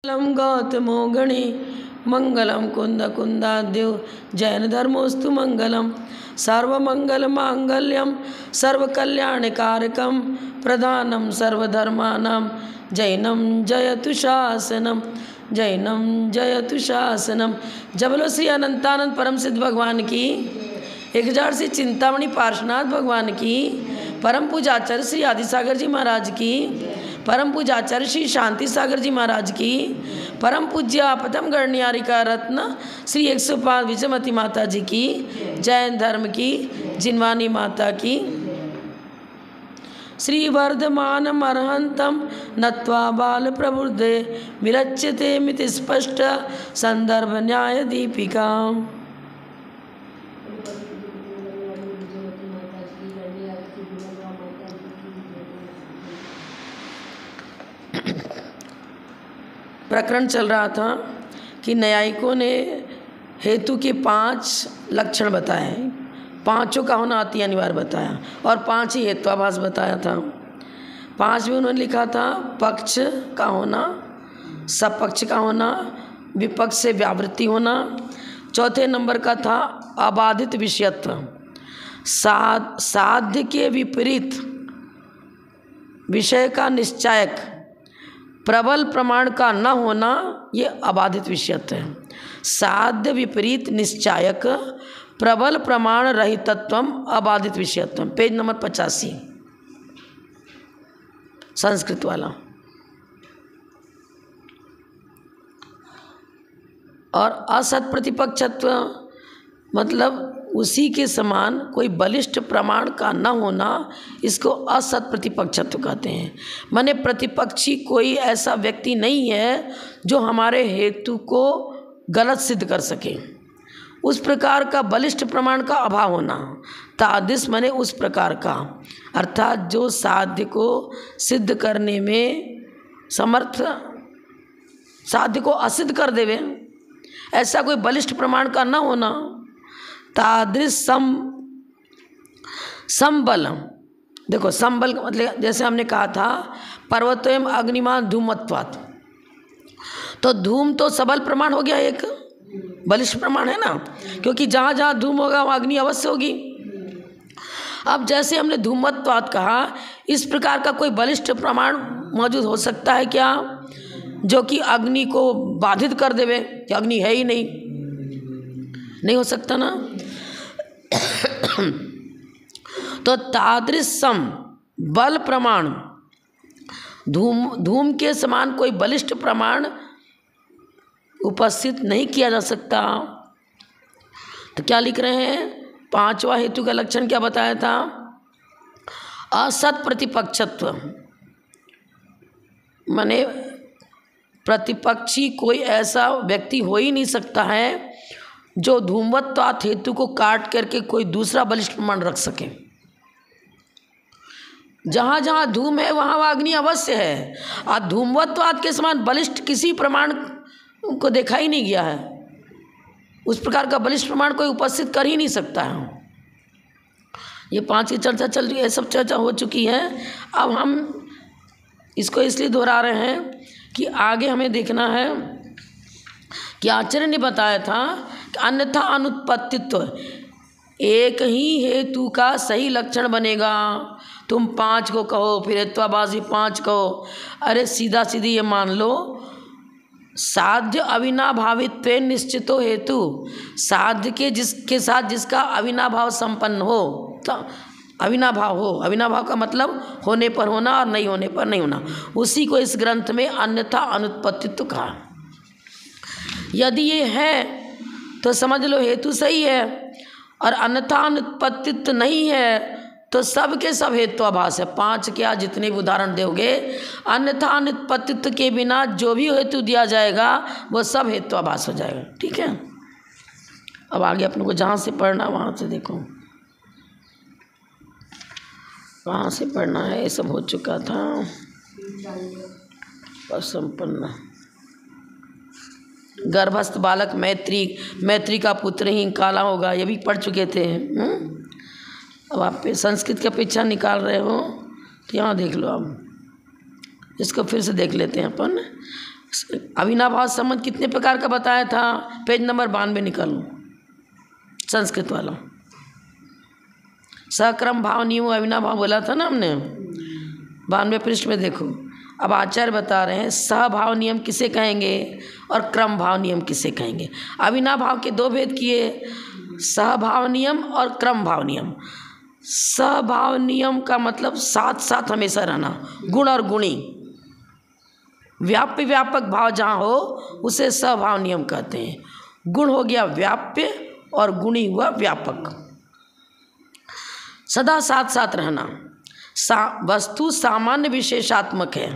मंगलम गौतमो गणे मंगलम कुंद कुंदाद्यो जैन धर्मोस्तु मंगलम सर्वमंगल मांगल्यम सर्वकल्याणकारकम प्रधानम सर्वधर्मानां जैनम जयतु शासनम जैनम जयतु शासनम। जब बोलो श्री अनंतानंद परम सिद्ध भगवान की 1000 से चिंतामणि पार्श्वनाथ भगवान की, परम पूजाचार्य श्री आदिसागर जी महाराज की, परम पूजाचार्य श्री शांति सागर जी महाराज की, परम पूज्य प्रथम गणनियारिका रत्न श्री 105 विजयमती माता जी की, जैन धर्म की जिनवानी माता की, श्री वर्धमान अर्हंतम नत्वा बाल प्रबुद्धे विरच्यते मिति स्पष्ट संदर्भ न्याय दीपिका। प्रकरण चल रहा था कि न्यायिकों ने हेतु के 5 लक्षण बताए, 5 का होना अति अनिवार्य बताया और 5 ही हेत्वाभास बताया था। 5 में उन्होंने लिखा था पक्ष का होना, सपक्ष का होना, विपक्ष से व्यावृत्ति होना। चौथे नंबर का था अबाधित विषयत्व, साध्य के विपरीत विषय का निश्चायक, प्रबल प्रमाण का न होना, ये अबाधित विषयत्व है। साध्य विपरीत निश्चायक प्रबल प्रमाण रहितत्वम अबाधित विषयत्वम, पेज नंबर 85 संस्कृत वाला। और असत प्रतिपक्षत्व मतलब उसी के समान कोई बलिष्ठ प्रमाण का न होना, इसको असत प्रतिपक्षत्व कहते हैं। माने प्रतिपक्षी कोई ऐसा व्यक्ति नहीं है जो हमारे हेतु को गलत सिद्ध कर सके, उस प्रकार का बलिष्ठ प्रमाण का अभाव होना। तादिश माने उस प्रकार का, अर्थात जो साध्य को सिद्ध करने में समर्थ, साध्य को असिद्ध कर देवे, ऐसा कोई बलिष्ठ प्रमाण का न होना। तादृश संबल, देखो संबल का मतलब जैसे हमने कहा था पर्वतोयम अग्निमान धूमत्वात्, तो धूम तो सबल प्रमाण हो गया, एक बलिष्ठ प्रमाण है ना, क्योंकि जहाँ जहाँ धूम होगा वहाँ अग्नि अवश्य होगी। अब जैसे हमने धूमत्वात् कहा, इस प्रकार का कोई बलिष्ठ प्रमाण मौजूद हो सकता है क्या जो कि अग्नि को बाधित कर देवे, कि अग्नि है ही नहीं हो सकता ना। तो तादृशम बल प्रमाण, धूम के समान कोई बलिष्ठ प्रमाण उपस्थित नहीं किया जा सकता। तो क्या लिख रहे हैं, 5वां हेतु का लक्षण क्या बताया था, असत प्रतिपक्षत्व, माने प्रतिपक्षी कोई ऐसा व्यक्ति हो ही नहीं सकता है जो धूमवत्वात् हेतु को काट करके कोई दूसरा बलिष्ठ प्रमाण रख सके। जहाँ जहाँ धूम है वहाँ वहाँ अग्नि अवश्य है, और धूमवत्वात् के समान बलिष्ठ किसी प्रमाण को देखा ही नहीं गया है, उस प्रकार का बलिष्ठ प्रमाण कोई उपस्थित कर ही नहीं सकता है। ये 5 की चर्चा चल रही है, सब चर्चा हो चुकी है। अब हम इसको इसलिए दोहरा रहे हैं कि आगे हमें देखना है कि आचार्य ने बताया था कि अन्यथा अनुत्पत्तित्व, एक ही हेतु का सही लक्षण बनेगा। तुम 5 को कहो फिर हेत्वाभासी 5 कहो, अरे सीधा सीधी ये मान लो, साध्य अविनाभावित्व निश्चितो हेतु, साध्य के जिसके साथ जिसका अविनाभाव संपन्न हो, तो अविनाभाव हो, अविनाभाव का मतलब होने पर होना और नहीं होने पर नहीं होना, उसी को इस ग्रंथ में अन्यथा अनुत्पत्तित्व कहा। यदि ये है तो समझ लो हेतु सही है, और अन्यथा अनुत्पत्तित्व नहीं है तो सब के सब हेत्वाभास है। 5 क्या जितने भी उदाहरण दोगे, अन्यथा अनुत्पत्तित्व के बिना जो भी हेतु दिया जाएगा वो सब हेत्वाभास हो जाएगा। ठीक है, अब आगे अपने को जहाँ से पढ़ना वहाँ से देखो, वहाँ से पढ़ना है। ये सब हो चुका था, असंपन्न गर्भस्थ बालक मैत्री का पुत्र ही काला होगा, ये भी पढ़ चुके थे। अब आप संस्कृत का पीछा निकाल रहे हो तो यहाँ देख लो, अब इसको फिर से देख लेते हैं अपन। अविनाभाव संबंध कितने प्रकार का बताया था? पेज नंबर 92 निकालो, संस्कृत वाला। सक्रम भाव नियम अविनाभाव बोला था ना हमने, 92 पृष्ठ में देखो। अब आचार्य बता रहे हैं सहभाव नियम किसे कहेंगे और क्रम भाव नियम किसे कहेंगे। अविनाभाव के दो भेद किए, सहभाव नियम और क्रम भाव नियम। सहभाव नियम का मतलब साथ साथ हमेशा रहना, गुण और गुणी, व्याप्य व्यापक भाव जहाँ हो उसे सहभाव नियम कहते हैं। गुण हो गया व्याप्य और गुणी हुआ व्यापक, सदा साथ साथ रहना। वस्तु सामान्य विशेषात्मक है।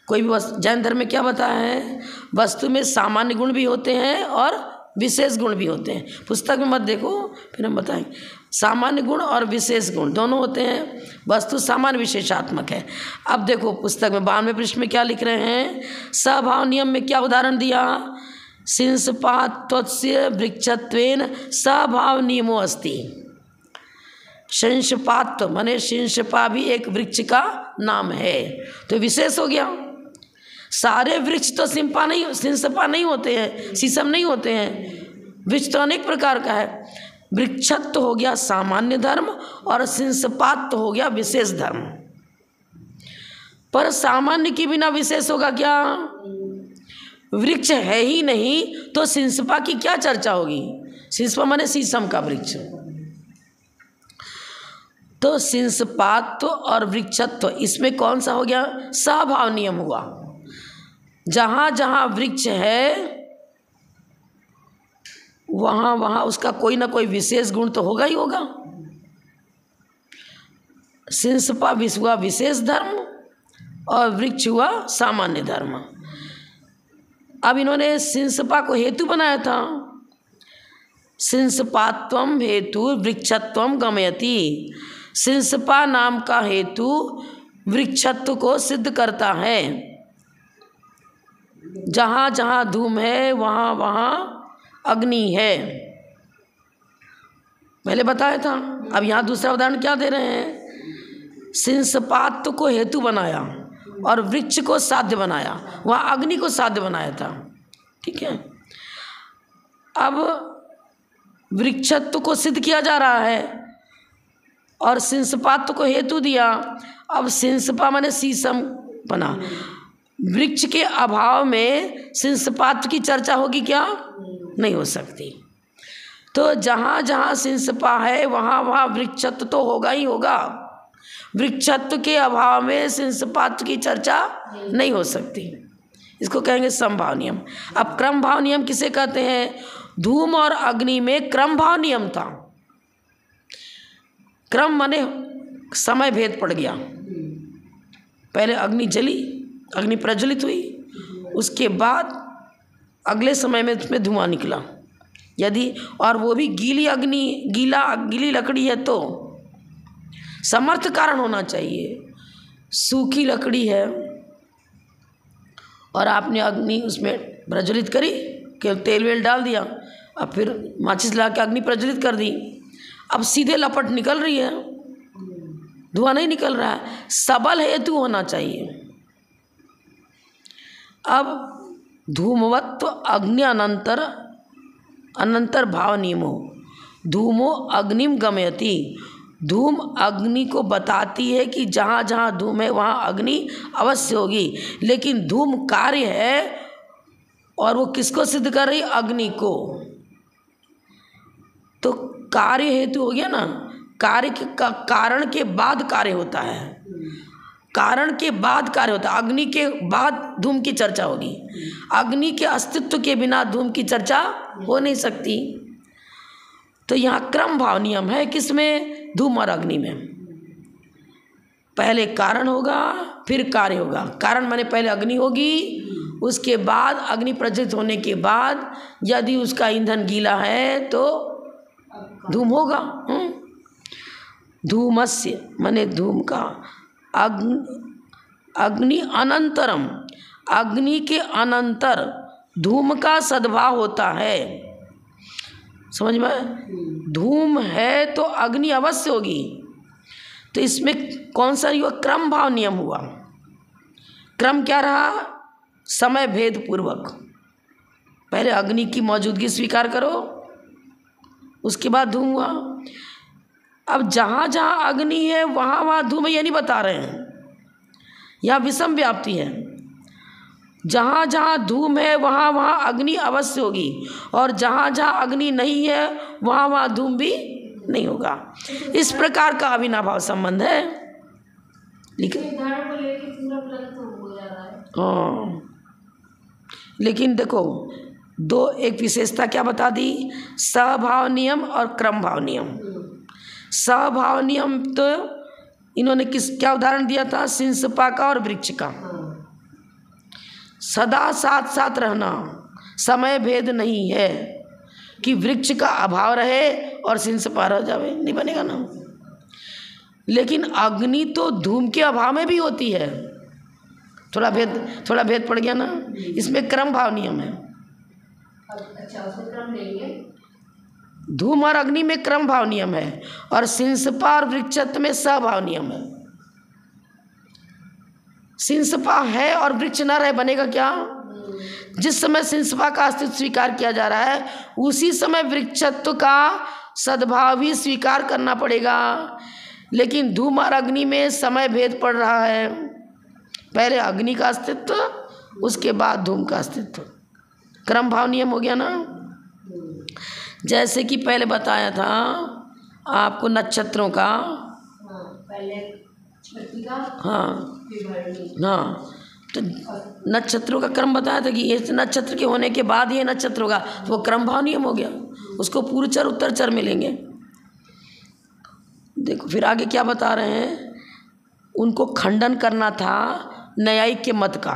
कोई भी वस्तु, जैन धर्म में क्या बताया है? वस्तु में सामान्य गुण भी होते हैं और विशेष गुण भी होते हैं। पुस्तक में मत देखो, फिर हम बताएंगे। सामान्य गुण और विशेष गुण दोनों होते हैं। वस्तु सामान्य विशेषात्मक है। अब देखो पुस्तक में 92 पृष्ठ में क्या लिख रहे हैं? सहभाव नियम में क्या उदाहरण दिया? शिंशपात्वस्य वृक्षत्वेन सहभाव नियमो अस्ति। शिंशपात्व माने शिंशपा भी एक वृक्ष का नाम है, तो विशेष हो गया। सारे वृक्ष तो शिंशपा नहीं होते हैं, शीशम नहीं होते हैं। वृक्ष तो अनेक प्रकार का है। वृक्षत्व हो गया सामान्य धर्म और शिंशपात्व हो गया विशेष धर्म। पर सामान्य के बिना विशेष होगा क्या? वृक्ष है ही नहीं तो शिंशपा की क्या चर्चा होगी? शिंशपा माने शीशम का वृक्ष। तो शिंशपात्व और वृक्षत्व, इसमें कौन सा हो गया? सहभाव नियम हुआ। जहाँ जहाँ वृक्ष है वहाँ वहाँ उसका कोई ना कोई विशेष गुण तो होगा ही होगा। शिंशपा हुआ विशेष धर्म और वृक्ष हुआ सामान्य धर्म। अब इन्होंने शिंशपा को हेतु बनाया था। शिंशपात्वम हेतु वृक्षत्वम गमयति। शिंशपा नाम का हेतु वृक्षत्व को सिद्ध करता है। जहाँ जहाँ धूम है वहाँ वहाँ अग्नि है, पहले बताया था। अब यहाँ दूसरा उदाहरण क्या दे रहे हैं? शिंशपात्व को हेतु बनाया और वृक्ष को साध्य बनाया, वहाँ अग्नि को साध्य बनाया था। ठीक है। अब वृक्षत्व को सिद्ध किया जा रहा है और शिंशपात्व को हेतु दिया। अब शिंशपा माने शीशम बना। वृक्ष के अभाव में शिंशपात्व की चर्चा होगी क्या? नहीं हो सकती। तो जहाँ जहाँ शिंशपा है वहाँ वहाँ वृक्षत्व तो होगा ही होगा। वृक्षत्व के अभाव में शिंशपात्व की चर्चा नहीं हो सकती। इसको कहेंगे समभाव नियम। अब क्रम भाव नियम किसे कहते हैं? धूम और अग्नि में क्रम भाव नियम था। क्रम माने समय भेद पड़ गया। पहले अग्नि जली, अग्नि प्रज्वलित हुई, उसके बाद अगले समय में उसमें धुआं निकला। यदि और वो भी गीली अग्नि, गीली लकड़ी है तो समर्थ कारण होना चाहिए। सूखी लकड़ी है और आपने अग्नि उसमें प्रज्वलित करी, केवल तेल वेल डाल दिया, अब फिर माचिस ला के अग्नि प्रज्वलित कर दी, अब सीधे लपट निकल रही है, धुआं नहीं निकल रहा है। सबल हेतु होना चाहिए। अब धूमवत्व अग्नि अनंतर भाव नियमो। धूमो अग्निम गमयति। धूम अग्नि को बताती है कि जहाँ जहाँ धूम है वहाँ अग्नि अवश्य होगी, लेकिन धूम कार्य है और वो किसको सिद्ध कर रही? अग्नि को। तो कार्य हेतु हो गया ना। कार्य का कारण के बाद कार्य होता है, कारण के बाद कार्य होता है। अग्नि के बाद धूम की चर्चा होगी। अग्नि के अस्तित्व के बिना धूम की चर्चा हो नहीं सकती। तो यहाँ क्रम भाव नियम है किसमें? धूम और अग्नि में। पहले कारण होगा फिर कार्य होगा। कारण माने पहले अग्नि होगी, उसके बाद अग्नि प्रज्वलित होने के बाद यदि उसका ईंधन गीला है तो धूम होगा। धूमस्य माने धूम का। अग्नि अनंतरम, अग्नि के अनंतर धूम का सद्भाव होता है। समझ में? धूम है तो अग्नि अवश्य होगी। तो इसमें कौन सा हुआ? क्रम भाव नियम हुआ। क्रम क्या रहा? समय भेद पूर्वक। पहले अग्नि की मौजूदगी स्वीकार करो, उसके बाद धूम हुआ। अब जहाँ जहाँ अग्नि है वहाँ वहाँ धूम है, ये नहीं बता रहे हैं, यहाँ विषम व्याप्ति है। जहाँ जहाँ धूम है वहाँ वहाँ अग्नि अवश्य होगी, और जहाँ जहाँ अग्नि नहीं है वहाँ वहाँ धूम भी नहीं होगा। इस प्रकार का अविनाभाव संबंध है। हाँ, लेकिन देखो दो एक विशेषता क्या बता दी, सहभाव नियम और क्रम भाव नियम। सहभाव नियम तो इन्होंने क्या उदाहरण दिया था, सिंसपा का और वृक्ष का। सदा साथ साथ रहना, समय भेद नहीं है कि वृक्ष का अभाव रहे और सिंसपा रह जावे, नहीं बनेगा ना। लेकिन अग्नि तो धूम के अभाव में भी होती है। थोड़ा भेद पड़ गया ना। इसमें क्रम भाव नियम है। अच्छा, उसमें क्रम लेंगे। धूम और अग्नि में क्रम भाव नियम है, और सिंसपा और वृक्षत्व में सहभाव नियम है। सिंसपा है और वृक्ष न रहे, बनेगा क्या? जिस समय सिंसपा का अस्तित्व स्वीकार किया जा रहा है उसी समय वृक्षत्व का सद्भाव भी स्वीकार करना पड़ेगा। लेकिन धूम और अग्नि में समय भेद पड़ रहा है, पहले अग्नि का अस्तित्व, उसके बाद धूम का अस्तित्व। क्रम भाव नियम हो गया ना। जैसे कि पहले बताया था आपको नक्षत्रों का, पहले हाँ तो नक्षत्रों का क्रम बताया था कि ये नक्षत्र के होने के बाद ये नक्षत्र होगा, तो वो क्रम भाव नियम हो गया। उसको पूर्वचर उत्तरचर मिलेंगे। देखो फिर आगे क्या बता रहे हैं, उनको खंडन करना था न्यायिक के मत का।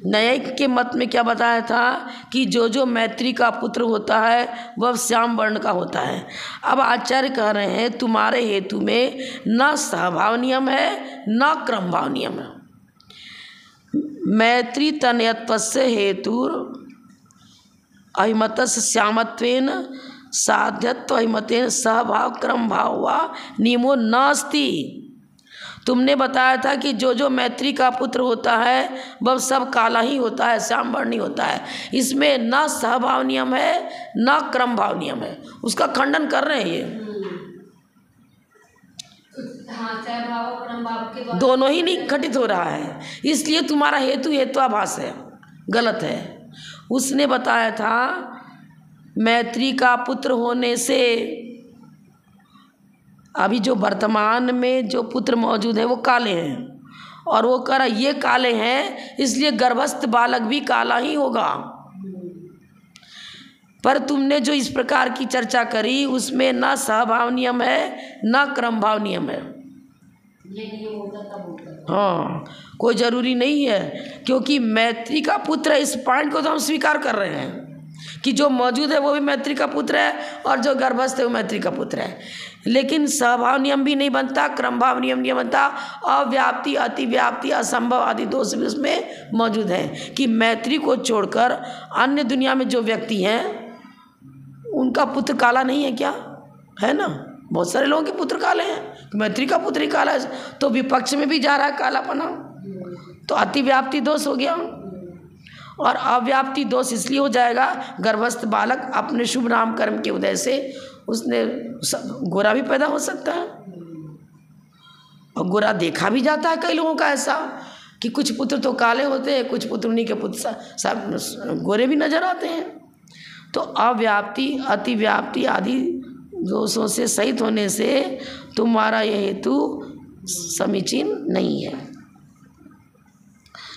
न्यायिक के मत में क्या बताया था कि जो मैत्री का पुत्र होता है वह श्याम वर्ण का होता है। अब आचार्य कह रहे हैं तुम्हारे हेतु में न सहभाव नियम है न क्रम भाव नियम है। मैत्री तनयत्वस्य हेतु अहिमतस्य श्यामत्वेन साध्यत्व अहिमतेन सहभाव क्रम भाव वा नियमो नास्ति। तुमने बताया था कि जो मैत्री का पुत्र होता है वह सब काला ही होता है, श्याम वर्णी होता है। इसमें न सहभाव नियम है न क्रम भाव नियम है। उसका खंडन कर रहे हैं ये। हाँ, सहभाव और क्रम भाव के द्वारा दोनों ही नहीं घटित हो रहा है, इसलिए तुम्हारा हेतु हेत्वाभास है, गलत है। उसने बताया था मैत्री का पुत्र होने से, अभी जो वर्तमान में जो पुत्र मौजूद है वो काले हैं, और वो कह रहा ये काले हैं इसलिए गर्भस्थ बालक भी काला ही होगा। पर तुमने जो इस प्रकार की चर्चा करी उसमें ना सहभाव नियम है ना क्रम भाव नियम है। ये नियम होता तब होता। हाँ, कोई ज़रूरी नहीं है, क्योंकि मैत्री का पुत्र है, इस पॉइंट को तो हम स्वीकार कर रहे हैं कि जो मौजूद है वो भी मैत्री का पुत्र है और जो गर्भस्थ है वो मैत्री का पुत्र है। लेकिन सहभाव नियम भी नहीं बनता, क्रम भाव नियम नहीं बनता। अव्याप्ति, अतिव्याप्ति, असंभव आदि दोष भी उसमें मौजूद हैं कि मैत्री को छोड़कर अन्य दुनिया में जो व्यक्ति हैं उनका पुत्र काला नहीं है क्या? है ना, बहुत सारे लोगों के पुत्र काले हैं, मैत्री का पुत्र ही काला है, तो विपक्ष में भी जा रहा है कालापना, तो अतिव्याप्ति दोष हो गया। और अव्याप्ति दोष इसलिए हो जाएगा, गर्भस्थ बालक अपने शुभ नाम कर्म के उदय से उसने गोरा भी पैदा हो सकता है, और गोरा देखा भी जाता है कई लोगों का ऐसा कि कुछ पुत्र तो काले होते हैं, कुछ पुत्र उन्हीं के पुत्र सब गोरे भी नजर आते हैं। तो अव्याप्ति, अतिव्याप्ति आदि दोषों से सहित होने से तुम्हारा यह हेतु समीचीन नहीं है,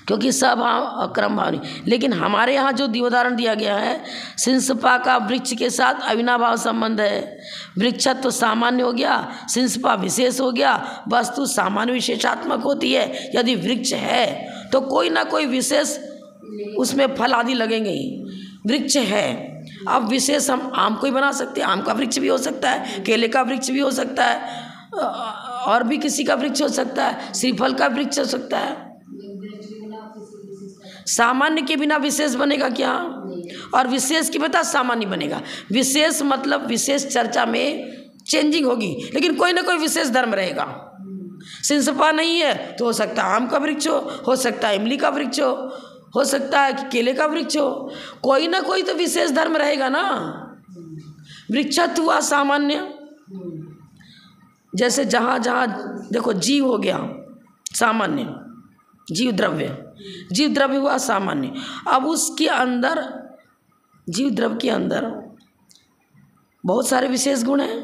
क्योंकि सहभाव और क्रम भाव नहीं। लेकिन हमारे यहाँ जो उदाहरण दिया गया है, सिंसपा का वृक्ष के साथ अविनाभाव संबंध है। वृक्षत्व तो सामान्य हो गया, सिंसपा विशेष हो गया। वस्तु सामान्य विशेषात्मक होती है, यदि वृक्ष है तो कोई ना कोई विशेष उसमें फल आदि लगेंगे ही। वृक्ष है, अब विशेष हम आम को ही बना सकते हैं, आम का वृक्ष भी हो सकता है, केले का वृक्ष भी हो सकता है, और भी किसी का वृक्ष हो सकता है, श्रीफल का वृक्ष हो सकता है। सामान्य के बिना विशेष बनेगा क्या? और विशेष के बता सामान्य बनेगा। विशेष मतलब विशेष चर्चा में चेंजिंग होगी, लेकिन कोई ना कोई विशेष धर्म रहेगा। सिंसपा नहीं है तो हो सकता है आम का वृक्ष हो सकता है इमली का वृक्ष हो, हो सकता है कि केले का वृक्ष हो, कोई ना कोई तो विशेष धर्म रहेगा ना। वृक्षत्व हुआ सामान्य, जैसे जहाँ जहाँ देखो जीव हो गया सामान्य, जीव द्रव्य हुआ सामान्य। अब उसके अंदर जीव द्रव्य के अंदर बहुत सारे विशेष गुण हैं,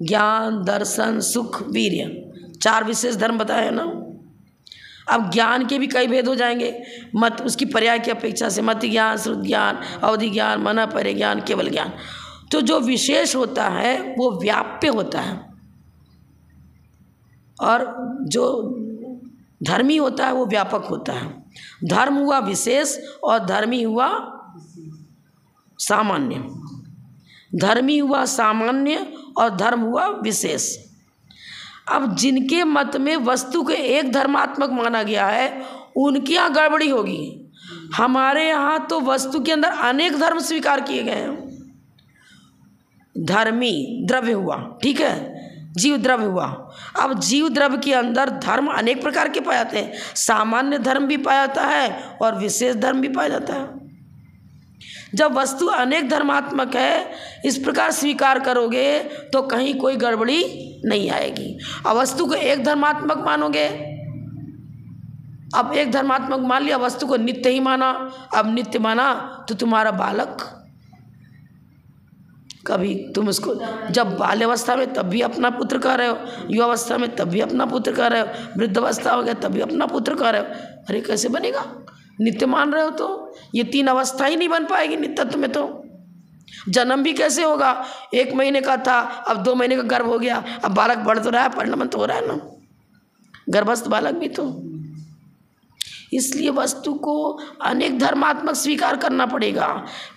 ज्ञान, दर्शन, सुख, वीर्य, 4 विशेष धर्म बताए ना। अब ज्ञान के भी कई भेद हो जाएंगे, मत उसकी पर्याय की अपेक्षा से, मत ज्ञान, श्रुत ज्ञान, अवधि ज्ञान, मन परिज्ञान, केवल ज्ञान। तो जो विशेष होता है वो व्याप्य होता है, और जो धर्मी होता है वो व्यापक होता है। धर्म हुआ विशेष और धर्मी हुआ सामान्य, धर्मी हुआ सामान्य और धर्म हुआ विशेष। अब जिनके मत में वस्तु को एक धर्मात्मक माना गया है उनके यहाँ गड़बड़ी होगी। हमारे यहाँ तो वस्तु के अंदर अनेक धर्म स्वीकार किए गए हैं। धर्मी द्रव्य हुआ, ठीक है, जीव द्रव्य हुआ। अब जीव द्रव्य के अंदर धर्म अनेक प्रकार के पाए जाते हैं, सामान्य धर्म भी पाया जाता है और विशेष धर्म भी पाया जाता है। जब वस्तु अनेक धर्मात्मक है, इस प्रकार स्वीकार करोगे तो कहीं कोई गड़बड़ी नहीं आएगी। अब वस्तु को एक धर्मात्मक मानोगे, अब एक धर्मात्मक मान लिया, वस्तु को नित्य ही माना। अब नित्य माना तो तुम्हारा बालक, कभी तुम उसको जब बाल्यावस्था में तब भी अपना पुत्र कह रहे हो, युवावस्था में तब भी अपना पुत्र कह रहे हो, वृद्धावस्था हो गया तब भी अपना पुत्र कह रहे हो। अरे कैसे बनेगा? नित्य मान रहे हो तो ये 3 अवस्था ही नहीं बन पाएगी नित्यत्व में। तो जन्म भी कैसे होगा? 1 महीने का था, अब 2 महीने का गर्भ हो गया, अब बालक बढ़ तो रहा है, परिणमन तो हो रहा है ना, गर्भस्थ बालक भी। तो इसलिए वस्तु को अनेक धर्मात्मक स्वीकार करना पड़ेगा।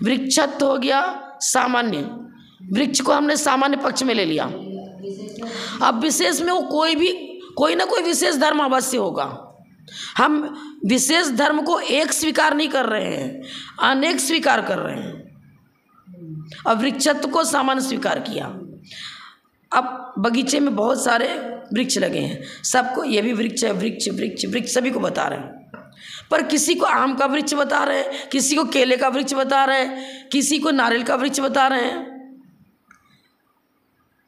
वृक्षत्व हो गया सामान्य, वृक्ष को हमने सामान्य पक्ष में ले लिया। अब विशेष में वो कोई ना कोई विशेष धर्म अवश्य होगा। हम विशेष धर्म को एक स्वीकार नहीं कर रहे हैं, अनेक स्वीकार कर रहे हैं। अब वृक्षत्व को सामान्य स्वीकार किया। अब बगीचे में बहुत सारे वृक्ष लगे हैं, सबको ये भी वृक्ष है, वृक्ष वृक्ष वृक्ष सभी को बता रहे हैं। पर किसी को आम का वृक्ष बता रहे हैं, किसी को केले का वृक्ष बता रहे हैं, किसी को नारियल का वृक्ष बता रहे हैं।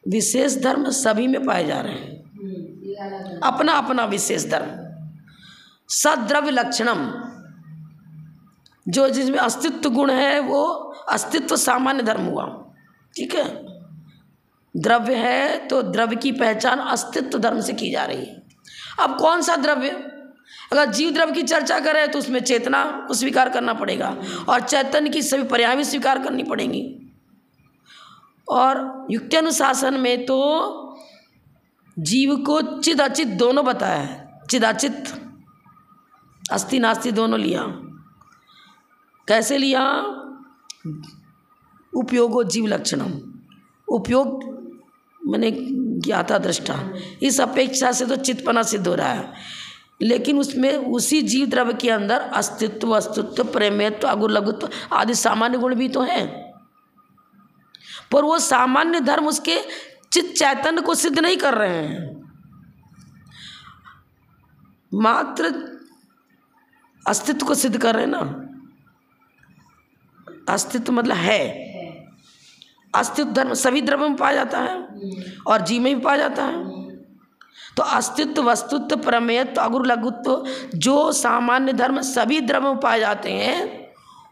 विशेष धर्म सभी में पाए जा रहे हैं, अपना अपना विशेष धर्म। सद्द्रव्य लक्षणम, जो जिसमें अस्तित्व गुण है वो अस्तित्व सामान्य धर्म हुआ, ठीक है। द्रव्य है तो द्रव्य की पहचान अस्तित्व धर्म से की जा रही है। अब कौन सा द्रव्य? अगर जीव द्रव्य की चर्चा करें तो उसमें चेतना को स्वीकार करना पड़ेगा और चैतन्य की सभी पर्याय भी स्वीकार करनी पड़ेंगी। और युक्त्यानुशासन में तो जीव को चिद अचित दोनों बताया है। चिदाचित, अस्ति नास्ति दोनों लिया। कैसे लिया? उपयोगो जीव लक्षणम, उपयोग मैंने ज्ञाता दृष्टा, इस अपेक्षा से तो चित्पना सिद्ध हो रहा है। लेकिन उसमें उसी जीव द्रव्य के अंदर अस्तित्व, वस्तुत्व, प्रेमत्व, अगुर लघुत्व आदि सामान्य गुण भी तो हैं। पर वो सामान्य धर्म उसके चित्त चैतन्य को सिद्ध नहीं कर रहे हैं, मात्र अस्तित्व को सिद्ध कर रहे हैं ना। अस्तित्व मतलब है, अस्तित्व धर्म सभी द्रव्यों में पाया जाता है और जीव में भी पाया जाता है। तो अस्तित्व, वस्तुत्व, प्रमेयत्व, अगुर लघुत्व जो सामान्य धर्म सभी द्रव्यों में पाए जाते हैं,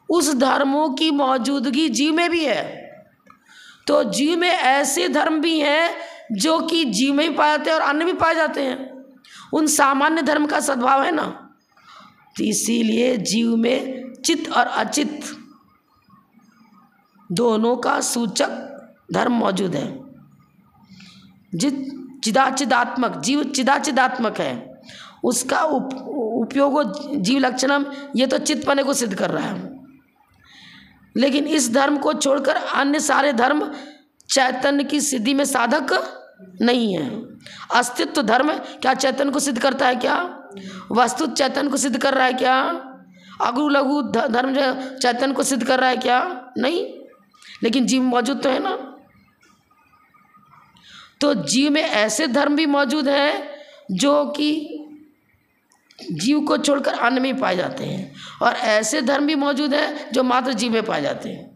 उस धर्मों की मौजूदगी जीव में भी है। तो जीव में ऐसे धर्म भी हैं जो कि जीव में भी पाए जाते हैं और अन्य भी पाए जाते हैं। उन सामान्य धर्म का सद्भाव है ना, तो इसीलिए जीव में चित्त और अचित्त दोनों का सूचक धर्म मौजूद है। चिदाचिदात्मक जीव चिदाचिदात्मक है, उसका उपयोग जीव लक्षणम, ये तो चित्तपने को सिद्ध कर रहा है। लेकिन इस धर्म को छोड़कर अन्य सारे धर्म चैतन्य की सिद्धि में साधक नहीं है। अस्तित्व धर्म क्या चैतन्य को सिद्ध करता है? क्या वस्तु चैतन्य को सिद्ध कर रहा है? क्या अगु लघु धर्म जो चैतन्य को सिद्ध कर रहा है? क्या नहीं। लेकिन जीव मौजूद तो है ना। तो जीव में ऐसे धर्म भी मौजूद हैं जो कि जीव को छोड़कर अन्य में पाए जाते हैं, और ऐसे धर्म भी मौजूद हैं जो मात्र जीव में पाए जाते हैं।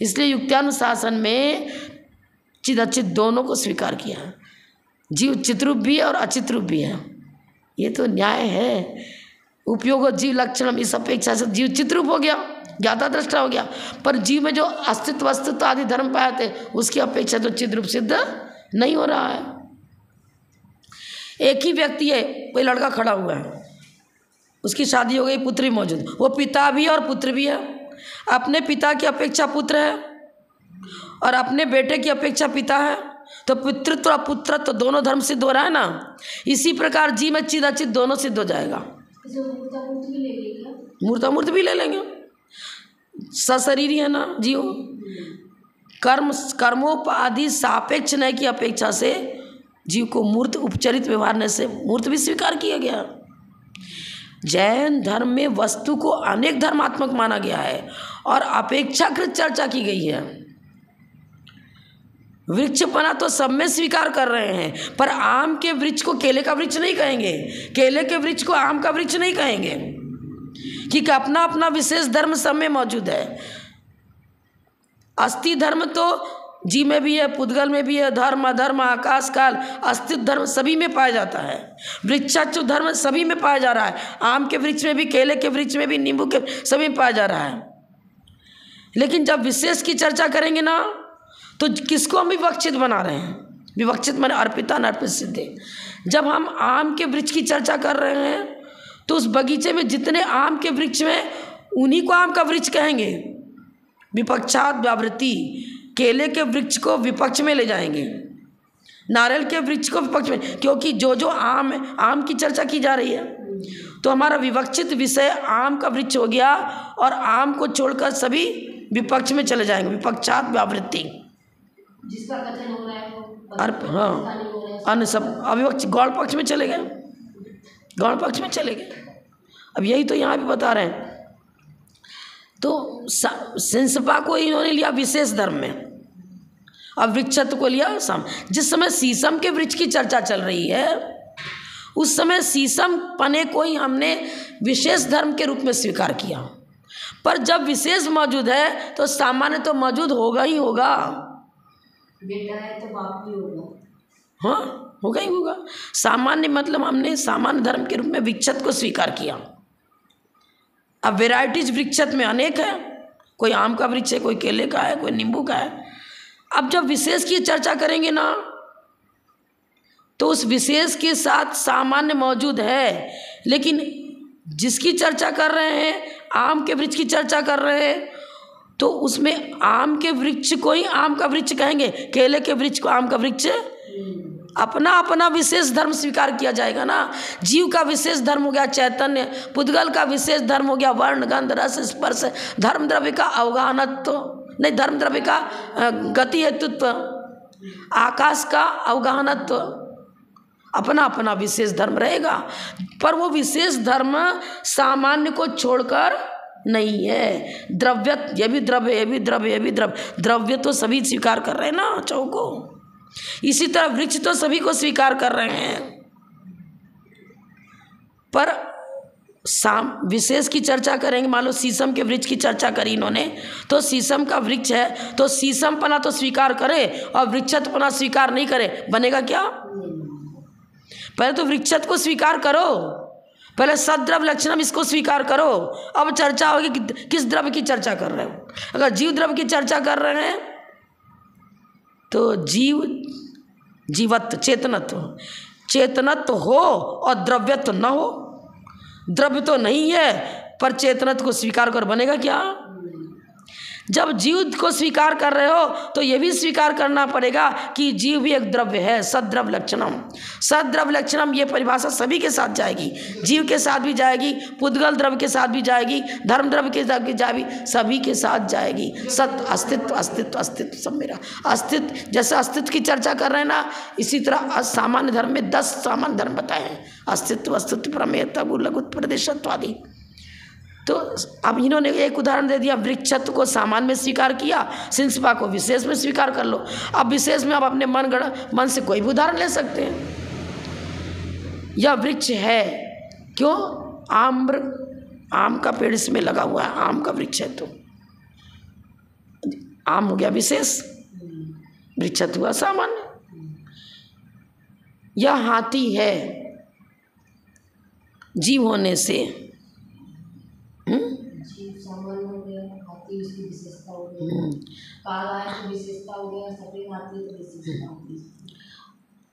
इसलिए युक्त्यानुशासन में चिद अचित दोनों को स्वीकार किया है। जीव चित्रूप भी है और अचित्रूप भी है, ये तो न्याय है। उपयोग जीव लक्षणम, इस अपेक्षा से जीव चित्रूप हो गया, ज्ञाता दृष्टा हो गया, पर जीव में जो अस्तित्व अस्तित्व आदि धर्म पाए थे उसकी अपेक्षा तो चित्रूप सिद्ध नहीं हो रहा है। एक ही व्यक्ति है, कोई लड़का खड़ा हुआ है, उसकी शादी हो गई, पुत्री मौजूद, वो पिता भी है और पुत्र भी है। अपने पिता की अपेक्षा पुत्र है और अपने बेटे की अपेक्षा पिता है, तो पितृत्व और पुत्रत्व दोनों धर्म सिद्ध हो रहा है ना। इसी प्रकार जीव में चिद अचित दोनों सिद्ध हो जाएगा। मूर्तामूर्त भी ले लेंगे, सशरीरी है ना जीव। कर्मोपाधि सापेक्ष न्याय की अपेक्षा से जीव को मूर्त उपचरित व्यवहार से मूर्त भी स्वीकार किया गया। जैन धर्म में वस्तु को अनेक धर्मात्मक माना गया है और अपेक्षाकृत चर्चा की गई है। वृक्षपना तो सब में स्वीकार कर रहे हैं, पर आम के वृक्ष को केले का वृक्ष नहीं कहेंगे, केले के वृक्ष को आम का वृक्ष नहीं कहेंगे, क्योंकि अपना अपना विशेष धर्म सब में मौजूद है। अस्थि धर्म तो जीव में भी है, पुद्गल में भी है, धर्म अधर्म आकाश काल अस्तित्व धर्म सभी में पाया जाता है। वृक्षाच्युत धर्म सभी में पाया जा रहा है, आम के वृक्ष में भी, केले के वृक्ष में भी, नींबू के सभी में पाया जा रहा है। लेकिन जब विशेष की चर्चा करेंगे ना, तो किसको हम विवक्षित बना रहे हैं? विवक्षित माने अर्पिता नर्पित सिद्धि। जब हम आम के वृक्ष की चर्चा कर रहे हैं तो उस बगीचे में जितने आम के वृक्ष में उन्हीं को आम का वृक्ष कहेंगे। विपक्षात व्यावृत्ति, केले के वृक्ष को विपक्ष में ले जाएंगे, नारियल के वृक्ष को विपक्ष में, क्योंकि जो जो आम है, आम की चर्चा की जा रही है, तो हमारा विवक्षित विषय आम का वृक्ष हो गया और आम को छोड़कर सभी विपक्ष में चले जाएंगे। विपक्षात व्यावृत्ति जिसका कथन हो रहा है वो हाँ, अन्य सब अविवक्ष गौण पक्ष में चले गए, गौण पक्ष में चले गए। अब यही तो यहाँ भी बता रहे हैं। तो सिंसपा को इन्होंने लिया विशेष धर्म में, अब वृक्षत्व को लिया सम। जिस समय शीशम के वृक्ष की चर्चा चल रही है उस समय शीशम पने को ही हमने विशेष धर्म के रूप में स्वीकार किया, पर जब विशेष मौजूद है तो सामान्य तो मौजूद होगा ही होगा। बेटा है तो बाप भी होगा, हाँ होगा ही होगा। सामान्य मतलब हमने सामान्य धर्म के रूप में वृक्षत्व को स्वीकार किया। अब वेराइटीज वृक्षत्व में अनेक है, कोई आम का वृक्ष है, कोई केले का है, कोई नींबू का है। अब जब विशेष की चर्चा करेंगे ना, तो उस विशेष के साथ सामान्य मौजूद है, लेकिन जिसकी चर्चा कर रहे हैं, आम के वृक्ष की चर्चा कर रहे हैं, तो उसमें आम के वृक्ष को ही आम का वृक्ष कहेंगे, केले के वृक्ष को आम का वृक्ष। अपना अपना विशेष धर्म स्वीकार किया जाएगा ना। जीव का विशेष धर्म हो गया चैतन्य, पुद्गल का विशेष धर्म हो गया वर्ण गंध रस स्पर्श, धर्म द्रव्य का अवगाहनत्व नहीं, धर्म द्रव्य का गति हेतुत्व, आकाश का अवगाहनत्व, अपना अपना विशेष धर्म रहेगा। पर वो विशेष धर्म सामान्य को छोड़कर नहीं है। द्रव्य, ये भी द्रव्य, ये भी द्रव्य, ये भी द्रव्य, द्रव्य तो सभी स्वीकार कर रहे हैं ना चौको। इसी तरह वृक्ष तो सभी को स्वीकार कर रहे हैं, पर विशेष की चर्चा करेंगे। मान लो शीशम के वृक्ष की चर्चा करी इन्होंने, तो शीशम का वृक्ष है तो शीशम पना तो स्वीकार करे और वृक्षत्व पना स्वीकार नहीं करे, बनेगा क्या? पहले तो वृक्षत्व को स्वीकार करो, पहले सद्द्रव्य लक्षणम इसको स्वीकार करो, अब चर्चा होगी कि किस द्रव्य की चर्चा कर रहे हो। अगर जीव द्रव्य की चर्चा कर रहे हैं तो जीव जीवत्व चेतनत्व, चेतनत्व हो और द्रव्यत्व न हो। द्रव्य तो नहीं है पर चेतनत्व को स्वीकार कर, बनेगा क्या? जब जीव को स्वीकार कर रहे हो तो ये भी स्वीकार करना पड़ेगा कि जीव भी एक द्रव्य है। सद्द्रव्य लक्षणम, सद्द्रव्य लक्षणम ये परिभाषा सभी के साथ जाएगी, जीव के साथ भी जाएगी, पुद्गल द्रव्य के साथ भी जाएगी, धर्म द्रव्य के साथ भी जाएगी, सभी के साथ जाएगी। सत अस्तित्व अस्तित्व अस्तित्व सब मेरा अस्तित्व। जैसे अस्तित्व की चर्चा कर रहे हैं ना, इसी तरह सामान्य धर्म में 10 सामान्य धर्म बताए हैं, अस्तित्व अस्तित्व प्रमेयता लघुत्व प्रदेशत्व आदि। तो अब इन्होंने एक उदाहरण दे दिया, वृक्षत्व को सामान्य में स्वीकार किया, सिंसपा को विशेष में स्वीकार कर लो। अब विशेष में आप अपने मन से कोई भी उदाहरण ले सकते हैं। यह वृक्ष है क्यों? आम का पेड़ इसमें लगा हुआ है, आम का वृक्ष है, तो आम हो गया विशेष, वृक्ष हुआ सामान्य। यह हाथी है जीव होने से, जीव सामान्य हो गया, हाथी उसकी विशेषता हो गई, काला है तो विशेषता हो गया, सफेद हाथी तो विशेषता हो गई,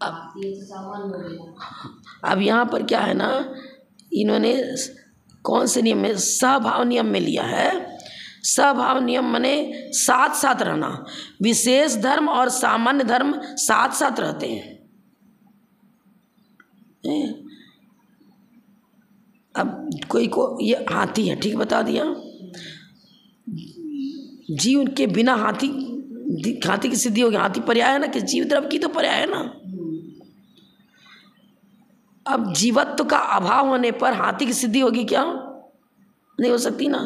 हाथी तो सामान्य हो गया। अब यहाँ पर क्या है ना, इन्होंने कौन से नियम में, सहभाव नियम में लिया है। सहभाव नियम माने साथ साथ रहना, विशेष धर्म और सामान्य धर्म साथ साथ रहते हैं। अब कोई को ये हाथी है, ठीक बता दिया, जीव के बिना हाथी की सिद्धि होगी। हाथी पर्याय है ना, कि जीव द्रव्य की तो पर्याय है ना। अब जीवत्व का अभाव होने पर हाथी की सिद्धि होगी क्या? नहीं हो सकती ना।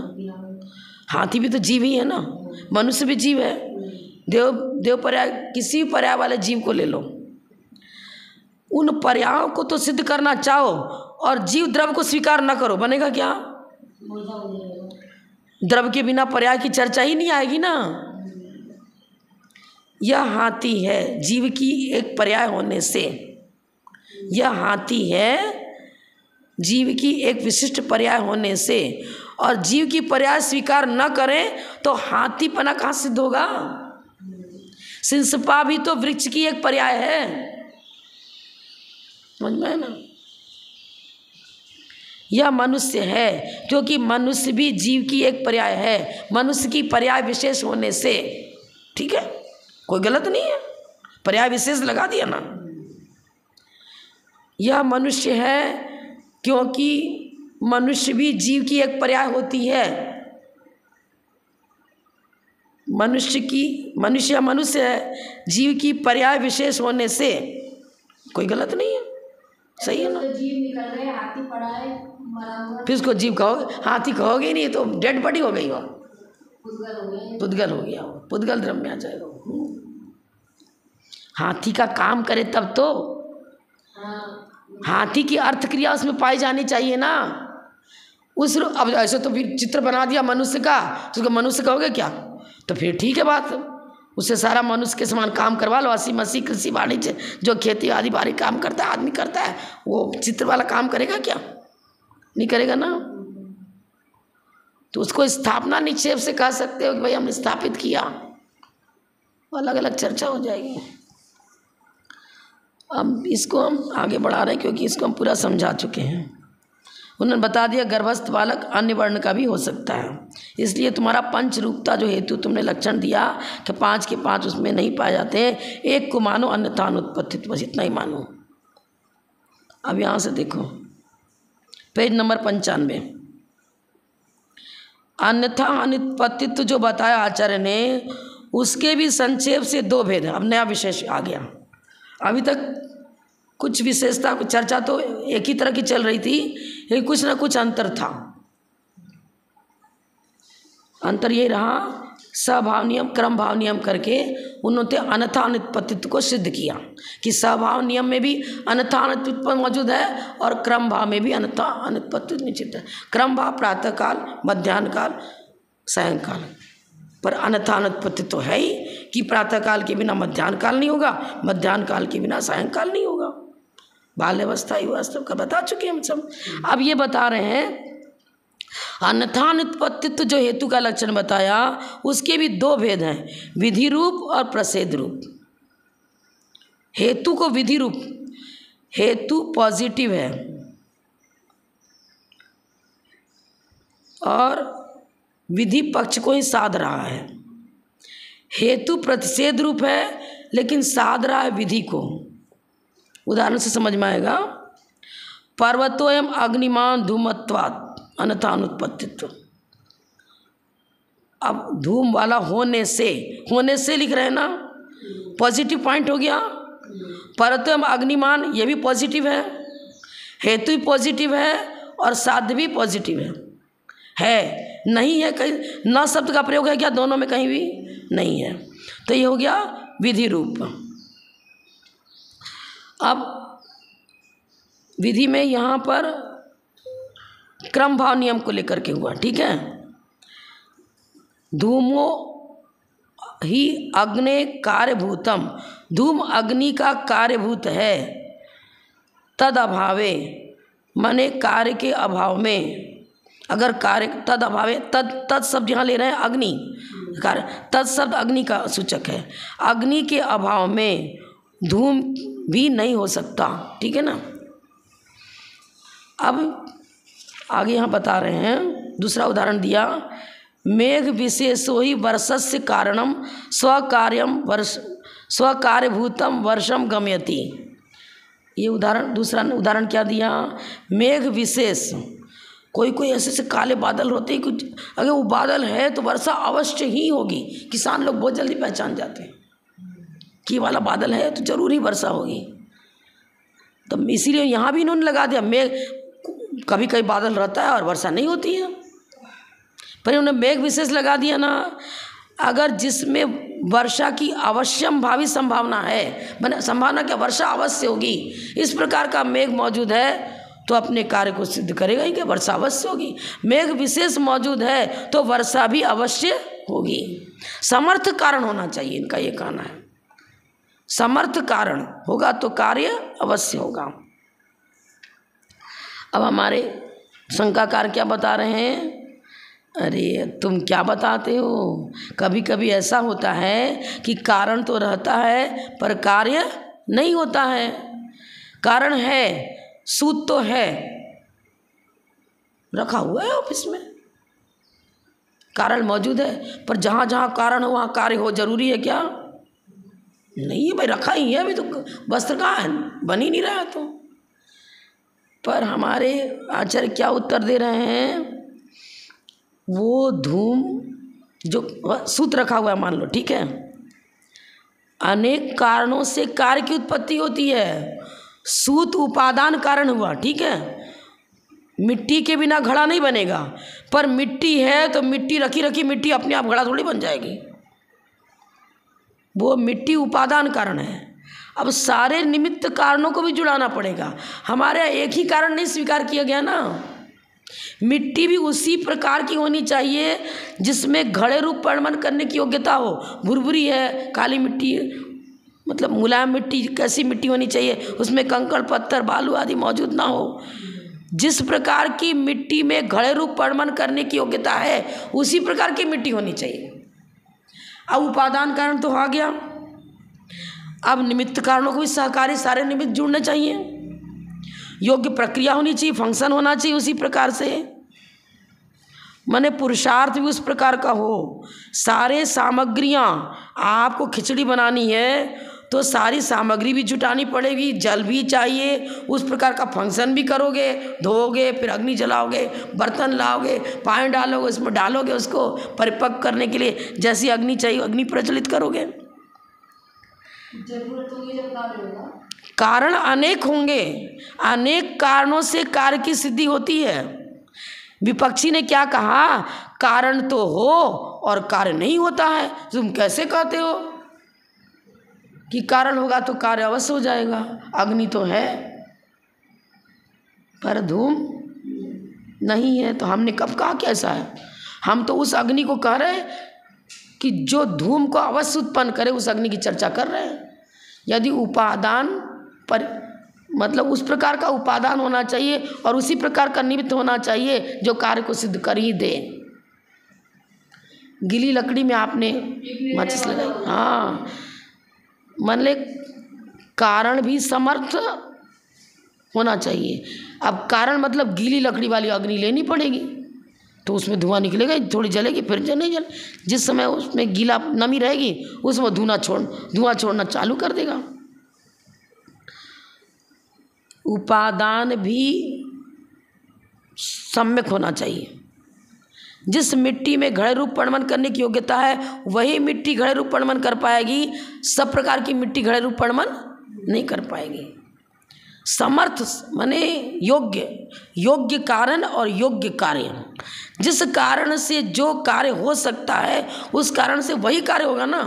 हाथी भी तो जीव ही है ना, मनुष्य भी जीव है। देव पर्याय, किसी पर्याय वाले जीव को ले लो, उन पर्यायों को तो सिद्ध करना चाहो और जीव द्रव्य को स्वीकार न करो, बनेगा क्या? द्रव्य के बिना पर्याय की चर्चा ही नहीं आएगी ना। यह हाथी है जीव की एक पर्याय होने से, यह हाथी है जीव की एक विशिष्ट पर्याय होने से, और जीव की पर्याय स्वीकार न करें तो हाथीपना कहाँ सिद्ध होगा? सिंसपा भी तो वृक्ष की एक पर्याय है, समझ में है ना। यह मनुष्य है क्योंकि मनुष्य भी जीव की एक पर्याय है, मनुष्य की पर्याय विशेष होने से, ठीक है, कोई गलत नहीं है, पर्याय विशेष लगा दिया ना। यह मनुष्य है क्योंकि मनुष्य भी जीव की एक पर्याय होती है। मनुष्य है जीव की पर्याय विशेष होने से, कोई गलत नहीं है, सही है ना। तो जीव निकल रहे, हाथी पड़ा है मरा हुआ, फिर उसको जीव कहोगे? हाथी कहोगे ही नहीं, तो डेड बॉडी हो गई हो, पुद्गल हो गए, पुद्गल हो गया हो, पुद्गल द्रव्य में आ जाएगा। हाथी का काम करे तब तो, हाथी की अर्थ क्रिया उसमें पाई जानी चाहिए ना। अब ऐसे तो फिर चित्र बना दिया मनुष्य का, तो उसको मनुष्य कहोगे क्या? तो फिर ठीक है बात, उससे सारा मनुष्य के समान काम करवा लो। 80-80 कृषि वाणिज्य जो खेती आदि बारी काम करता है, आदमी करता है, वो चित्र वाला काम करेगा क्या? नहीं करेगा ना। तो उसको स्थापना निक्षेप से कह सकते हो कि भाई हमने स्थापित किया, अलग अलग चर्चा हो जाएगी। अब इसको हम आगे बढ़ा रहे हैं क्योंकि इसको हम पूरा समझा चुके हैं। उन्होंने बता दिया गर्भस्थ बालक अन्य वर्ण का भी हो सकता है, इसलिए तुम्हारा पंच रूपता जो हेतु तुमने लक्षण दिया कि 5 के 5 उसमें नहीं पाए जाते, एक को मानो अन्यथा अनुत्पत्तित्व, बस इतना ही मानो। अब यहाँ से देखो पेज नंबर 95, अन्यथा अनुत्पत्तित्व जो बताया आचार्य ने, उसके भी संक्षेप से 2 भेद है। अब नया विशेष आ गया। अभी तक कुछ विशेषता चर्चा तो एक ही तरह की चल रही थी, लेकिन कुछ ना कुछ अंतर था। अंतर ये रहा, सभाव नियम क्रम भाव नियम करके उन्होंने अन्यथा अनुत्पत्तित्व को सिद्ध किया कि सभाव नियम में भी अन्यथा अनुत्पत्ति मौजूद है और क्रम भाव में भी अन्यथा अनुत्पत्ति निश्चित है। क्रम भाव प्रातःकाल, मध्याह्न काल, सायंकाल, पर अन्यथा अनुत्पत्ति तो है ही कि प्रातःकाल के बिना मध्याह्न काल नहीं होगा, मध्याह्न काल के बिना सायंकाल नहीं होगा। बाल्यावस्था युवावस्था का बता चुके हम सब। अब ये बता रहे हैं अन्यथा अनुत्पत्तित्व जो हेतु का लक्षण बताया, उसके भी 2 भेद हैं, विधि रूप और प्रसेद रूप। हेतु को विधि रूप, हेतु पॉजिटिव है और विधि पक्ष को ही साध रहा है। हेतु प्रतिषेध रूप है लेकिन साध रहा है विधि को। उदाहरण से समझ में आएगा, पर्वतोयम अग्निमान धूमत्वात् अन्यथा अनुत्पत्तित्व। अब धूम वाला होने से लिख रहे हैं ना, पॉजिटिव पॉइंट हो गया। पर्वतोयम अग्निमान, ये भी पॉजिटिव है, हेतु भी पॉजिटिव है और साध्य भी पॉजिटिव है नहीं है कहीं, न शब्द का प्रयोग है क्या? दोनों में कहीं भी नहीं है। तो ये हो गया विधि रूप। अब विधि में यहाँ पर क्रम भाव नियम को लेकर के हुआ, ठीक है। धूमो ही अग्नि कार्यभूतम, धूम अग्नि का कार्यभूत है। तद अभावे माने कार्य के अभाव में, अगर कार्य तद अभावे, तद शब्द यहाँ ले रहे हैं अग्नि कार्य, तद शब्द अग्नि का सूचक है। अग्नि के अभाव में धूम भी नहीं हो सकता, ठीक है ना। अब आगे यहाँ बता रहे हैं, दूसरा उदाहरण दिया, मेघ विशेषो ही वर्षस्य कारणम स्वकार्यभूतम वर्षम गम्यति। ये उदाहरण, दूसरा उदाहरण क्या दिया, मेघ विशेष, कोई ऐसे काले बादल होते हैं, कुछ अगर वो बादल है तो वर्षा अवश्य ही होगी। किसान लोग बहुत जल्दी पहचान जाते हैं कि वाला बादल है तो जरूर ही वर्षा होगी। तो इसीलिए यहाँ भी इन्होंने लगा दिया मेघ, कभी कभी बादल रहता है और वर्षा नहीं होती है, पर इन्होंने मेघ विशेष लगा दिया ना। अगर जिसमें वर्षा की अवश्यम भावी संभावना है, मैंने संभावना क्या, वर्षा अवश्य होगी, इस प्रकार का मेघ मौजूद है तो अपने कार्य को सिद्ध करेगा ही कि वर्षा अवश्य होगी। मेघ विशेष मौजूद है तो वर्षा भी अवश्य होगी। समर्थ कारण होना चाहिए, इनका ये कहना है। समर्थ कारण होगा तो कार्य अवश्य होगा। अब हमारे शंकाकार क्या बता रहे हैं, अरे तुम क्या बताते हो, कभी कभी ऐसा होता है कि कारण तो रहता है पर कार्य नहीं होता है। कारण है, सूत तो है, रखा हुआ है ऑफिस में, कारण मौजूद है, पर जहाँ जहाँ कारण हो वहाँ कार्य हो, जरूरी है क्या, नहीं है भाई, रखा ही है, अभी तो वस्त्र कहाँ है, बन ही नहीं रहा है। तो पर हमारे आचार्य क्या उत्तर दे रहे हैं, वो धूम जो सूत रखा हुआ है मान लो, ठीक है, अनेक कारणों से कार्य की उत्पत्ति होती है। सूत उपादान कारण हुआ, ठीक है, मिट्टी के बिना घड़ा नहीं बनेगा, पर मिट्टी है तो मिट्टी रखी मिट्टी अपने आप घड़ा थोड़ी बन जाएगी, वो मिट्टी उपादान कारण है। अब सारे निमित्त कारणों को भी जुड़ाना पड़ेगा, हमारे एक ही कारण नहीं स्वीकार किया गया ना। मिट्टी भी उसी प्रकार की होनी चाहिए जिसमें घड़े रूप परिणमन करने की योग्यता हो। भुरभुरी है, काली मिट्टी, मतलब मुलायम मिट्टी, कैसी मिट्टी होनी चाहिए, उसमें कंकड़ पत्थर बालू आदि मौजूद ना हो। जिस प्रकार की मिट्टी में घड़े रूप परिणमन करने की योग्यता है उसी प्रकार की मिट्टी होनी चाहिए। अब उपादान कारण तो आ गया, अब निमित्त कारणों को भी सहकारी सारे निमित्त जुड़ने चाहिए, योग्य प्रक्रिया होनी चाहिए, फंक्शन होना चाहिए उसी प्रकार से, माने पुरुषार्थ भी उस प्रकार का हो। सारे सामग्रियाँ, आपको खिचड़ी बनानी है तो सारी सामग्री भी जुटानी पड़ेगी, जल भी चाहिए, उस प्रकार का फंक्शन भी करोगे, धोओगे, फिर अग्नि जलाओगे, बर्तन लाओगे, पानी डालोगे, उसमें डालोगे, उसको परिपक्व करने के लिए जैसी अग्नि चाहिए अग्नि प्रज्वलित करोगे। जरूरत होगी जब कार्य होगा, कारण अनेक होंगे, अनेक कारणों से कार्य की सिद्धि होती है। विपक्षी ने क्या कहा, कारण तो हो और कार्य नहीं होता है, तुम कैसे कहते हो कि कारण होगा तो कार्य अवश्य हो जाएगा। अग्नि तो है पर धूम नहीं है, तो हमने कब कहा कि ऐसा है, हम तो उस अग्नि को कह रहे हैं कि जो धूम को अवश्य उत्पन्न करे, उस अग्नि की चर्चा कर रहे हैं। यदि उपादान पर मतलब उस प्रकार का उपादान होना चाहिए और उसी प्रकार का निमित्त होना चाहिए जो कार्य को सिद्ध कर ही दे। गीली लकड़ी में आपने माचिस लगाई, हाँ, मान ले कारण भी समर्थ होना चाहिए। अब कारण मतलब गीली लकड़ी वाली अग्नि लेनी पड़ेगी तो उसमें धुआं निकलेगा, थोड़ी जलेगी फिर नहीं जले, जिस समय उसमें गीला नमी रहेगी उसमें धुआं छोड़ना चालू कर देगा। उपादान भी सम्यक होना चाहिए। जिस मिट्टी में घड़े रूप परिणमन करने की योग्यता है वही मिट्टी घड़े रूप परिणमन कर पाएगी, सब प्रकार की मिट्टी घड़े रूप परिणमन नहीं कर पाएगी। समर्थ माने योग्य कारण और योग्य कार्य, जिस कारण से जो कार्य हो सकता है उस कारण से वही कार्य होगा ना।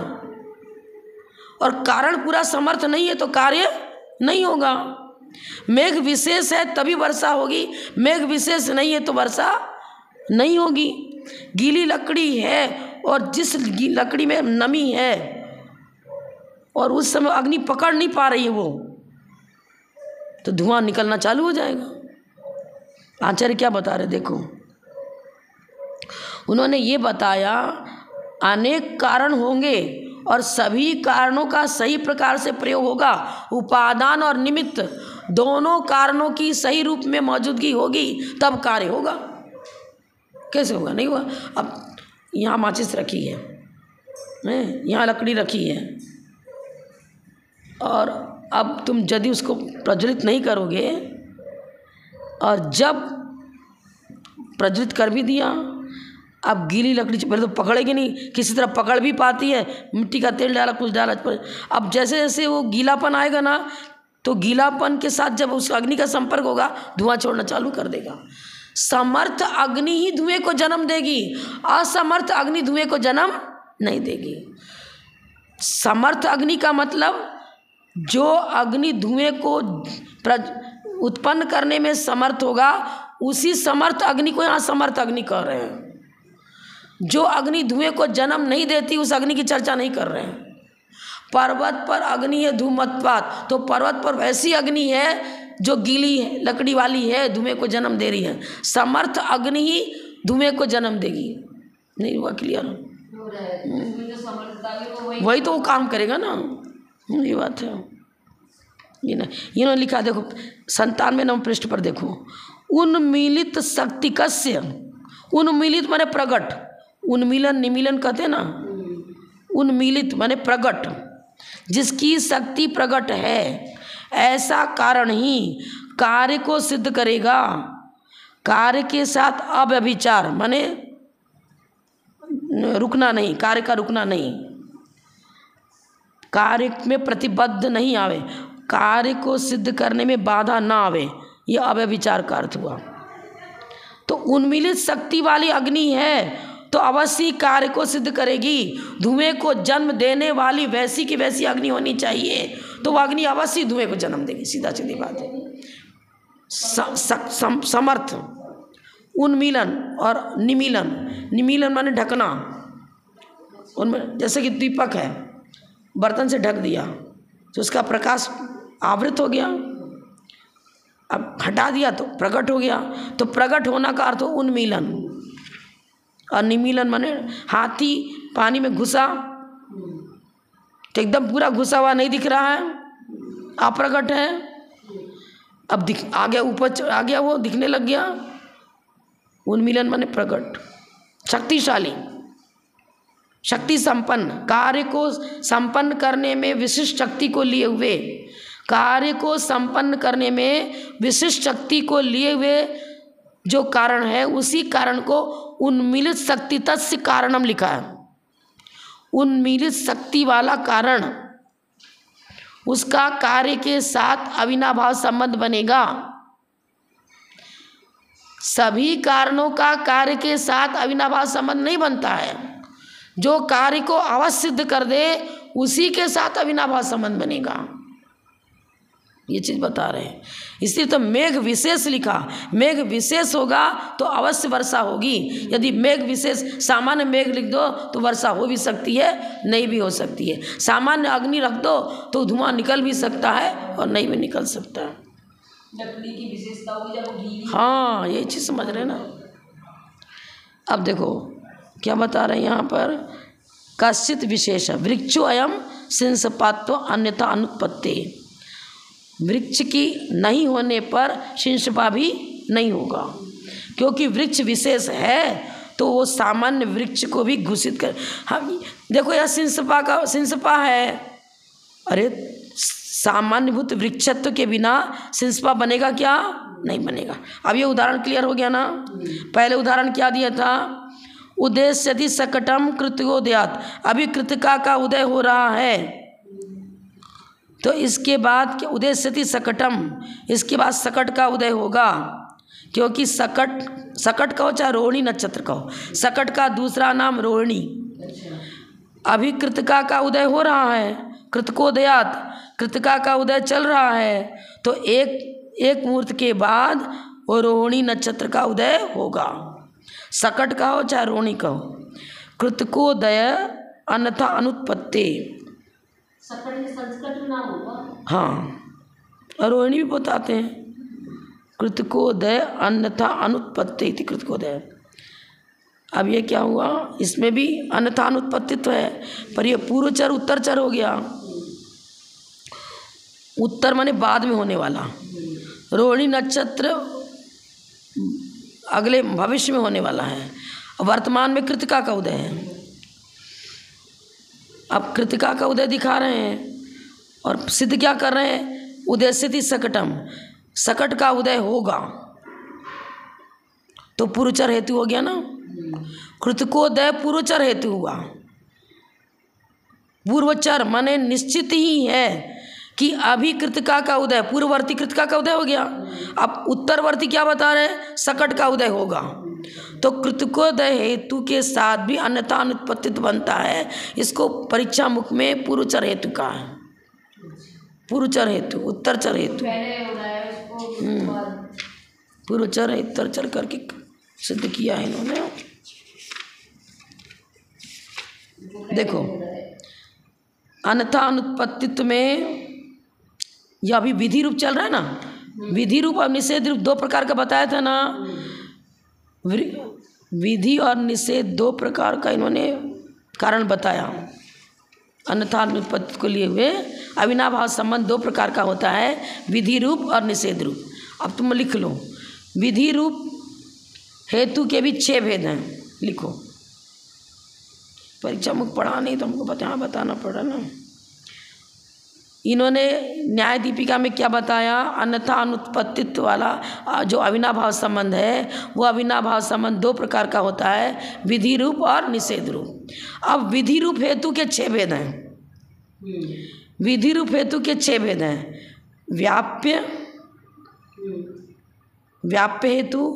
और कारण पूरा समर्थ नहीं है तो कार्य नहीं होगा। मेघ विशेष है तभी वर्षा होगी, मेघ विशेष नहीं है तो वर्षा नहीं होगी। गीली लकड़ी है और जिस लकड़ी में नमी है और उस समय अग्नि पकड़ नहीं पा रही है वो, तो धुआं निकलना चालू हो जाएगा। आचार्य क्या बता रहे देखो, उन्होंने ये बताया अनेक कारण होंगे और सभी कारणों का सही प्रकार से प्रयोग होगा। उपादान और निमित्त दोनों कारणों की सही रूप में मौजूदगी होगी तब कार्य होगा। कैसे होगा? नहीं होगा। अब यहाँ माचिस रखी है, यहाँ लकड़ी रखी है, और अब तुम यदि उसको प्रज्वलित नहीं करोगे और जब प्रज्वलित कर भी दिया, अब गीली लकड़ी पहले तो पकड़ेगी नहीं, किसी तरह पकड़ भी पाती है, मिट्टी का तेल डाला कुछ डाला, अब जैसे जैसे वो गीलापन आएगा ना, तो गीलापन के साथ जब उस अग्नि का संपर्क होगा धुआं छोड़ना चालू कर देगा। समर्थ अग्नि ही धुएं को जन्म देगी, असमर्थ अग्नि धुएं को जन्म नहीं देगी। समर्थ अग्नि का मतलब जो अग्नि धुएं को उत्पन्न करने में समर्थ होगा, उसी समर्थ अग्नि को यहाँ समर्थ अग्नि कह रहे हैं। जो अग्नि धुएं को जन्म नहीं देती उस अग्नि की चर्चा नहीं कर रहे हैं। पर्वत पर अग्नि है धूमत्पात, तो पर्वत पर वैसी अग्नि है जो गीली है, लकड़ी वाली है, धुएं को जन्म दे रही है। समर्थ अग्नि ही धुएं को जन्म देगी। नहीं हुआ क्लियर? वही तो वो काम करेगा ना, ये बात है। इन्होंने लिखा देखो 97 नंबर पृष्ठ पर देखो, उन्मीलित शक्ति कस्य, उन्मीलित माने प्रगट, उन्मीलन निमीलन कहते हैं ना, उन्मीलित माने प्रगट, जिसकी शक्ति प्रगट है ऐसा कारण ही कार्य को सिद्ध करेगा। कार्य के साथ अव्यभिचार माने रुकना नहीं, कार्य का रुकना नहीं, कार्य में प्रतिबद्ध नहीं आवे, कार्य को सिद्ध करने में बाधा ना आवे, यह अव्यभिचार का अर्थ हुआ। तो उन्मीलित शक्ति वाली अग्नि है तो अवश्य कार्य को सिद्ध करेगी। धुएं को जन्म देने वाली वैसी की वैसी अग्नि होनी चाहिए, तो वह अग्नि अवश्य धुएं को जन्म देगी। सीधा सीधी बात है। समर्थ, उन्मीलन और निमीलन, निमीलन माने ढकना, उनमें जैसे कि दीपक है, बर्तन से ढक दिया तो उसका प्रकाश आवृत हो गया, अब हटा दिया तो प्रकट हो गया। तो प्रकट होना का अर्थ हो उन्मीलन, और निमीलन माने हाथी पानी में घुसा तो एकदम पूरा घुसा हुआ नहीं दिख रहा है, अप्रकट है, अब दिख आ गया, ऊपर आ गया, वो दिखने लग गया। उन्मीलन माने प्रकट, शक्तिशाली, शक्ति संपन्न, कार्य को संपन्न करने में विशिष्ट शक्ति को लिए हुए, कार्य को संपन्न करने में विशिष्ट शक्ति को लिए हुए जो कारण है, उसी कारण को उन्मीलित शक्ति तस्य कारणम लिखा है। उन्मीलित शक्ति वाला कारण, उसका कार्य के साथ अविनाभाव संबंध बनेगा। सभी कारणों का कार्य के साथ अविनाभाव संबंध नहीं बनता है। जो कार्य को अवश्य सिद्ध कर दे उसी के साथ अविनाभाव संबंध बनेगा, ये चीज़ बता रहे हैं। इसलिए तो मेघ विशेष लिखा, मेघ विशेष होगा तो अवश्य वर्षा होगी। यदि मेघ विशेष सामान्य मेघ लिख दो तो वर्षा हो भी सकती है, नहीं भी हो सकती है। सामान्य अग्नि रख दो तो धुआं निकल भी सकता है और नहीं भी निकल सकता है। लकड़ी की विशेषता होगी जब वो गीली। हाँ, यही चीज़ समझ रहे हैं ना। अब देखो क्या बता रहे हैं यहाँ पर, कश्चित विशेष वृक्षो अयम सिंसपात्व अन्यथा अनुत्पत्ति, वृक्ष की नहीं होने पर शिंशपा भी नहीं होगा, क्योंकि वृक्ष विशेष है तो वो सामान्य वृक्ष को भी घोषित कर। हम देखो यह शिंशपा का शिंशपा है, अरे सामान्यभूत वृक्षत्व के बिना शिंशपा बनेगा क्या? नहीं बनेगा। अब ये उदाहरण क्लियर हो गया ना। पहले उदाहरण क्या दिया था, उद्देश्य यदि सकटम कृत्योदयात, अभी कृतिका का उदय हो रहा है तो इसके बाद उदयस्यति सकटम, इसके बाद सकट का उदय होगा, क्योंकि सकट का हो चाहे रोहिणी नक्षत्र का हो, सकट का दूसरा नाम रोहिणी। अभी कृतिका का उदय हो रहा है, कृतकोदयात, कृतिका का उदय चल रहा है तो एक मुहूर्त के बाद वो रोहिणी नक्षत्र का उदय होगा। सकट का हो चाहे रोहिणी का हो। कृतिकोदय अन्यथा अनुत्पत्ति। सकट में संस्कृत में नाम होगा। हाँ, और रोहिणी भी बताते हैं कृतिकोदय अन्यथा अनुत्पत्ति थी कृतिकोदय। अब ये क्या हुआ, इसमें भी अन्यथा अनुत्पत्तित्व है, पर ये पूर्वचर उत्तरचर हो गया। उत्तर माने बाद में होने वाला, रोहिणी नक्षत्र अगले भविष्य में होने वाला है। वर्तमान में कृतिका का उदय है। अब कृतिका का उदय दिखा रहे हैं और सिद्ध क्या कर रहे हैं, उदय स्थिति सकटम, सकट का उदय होगा तो पूर्वचर हेतु हो गया ना। कृतिकोदय पूर्वचर हेतु हुआ। पूर्वचर माने निश्चित ही है कि अभी कृतिका का उदय, पूर्ववर्ती कृतिका का उदय हो गया। अब उत्तरवर्ती क्या बता रहे हैं, सकट का उदय होगा। तो कृतिकोदय हेतु के साथ भी अन्यथा अनुत्पत्तित्व बनता है। इसको परीक्षा मुख में पूर्वचर हेतु का है। पूर्वचर हेतु, उत्तरचर हेतु, पूर्वचर उत्तरचर करके सिद्ध किया है इन्होंने। देखो अन्यथा अनुत्पत्तित्व में यह अभी विधि रूप चल रहा है ना। विधि रूप और निषेध रूप दो प्रकार का बताया था ना। विधि और निषेध दो प्रकार का इन्होंने कारण बताया। अन्यथा अनुत्पत्ति को लिए हुए अविनाभाव संबंध दो प्रकार का होता है, विधि रूप और निषेध रूप। अब तुम लिख लो, विधि रूप हेतु के भी 6 भेद हैं, लिखो। परीक्षा मुख पढ़ा नहीं तो हमको बताना पड़ा ना। इन्होंने न्याय दीपिका में क्या बताया, अन्यथा अनुत्पत्तित्व वाला जो अविनाभाव संबंध है वो अविनाभाव संबंध दो प्रकार का होता है, विधि रूप और निषेध रूप। अब विधि रूप हेतु के 6 भेद हैं। विधि रूप हेतु के 6 भेद हैं। व्याप्य, व्याप्य हेतु,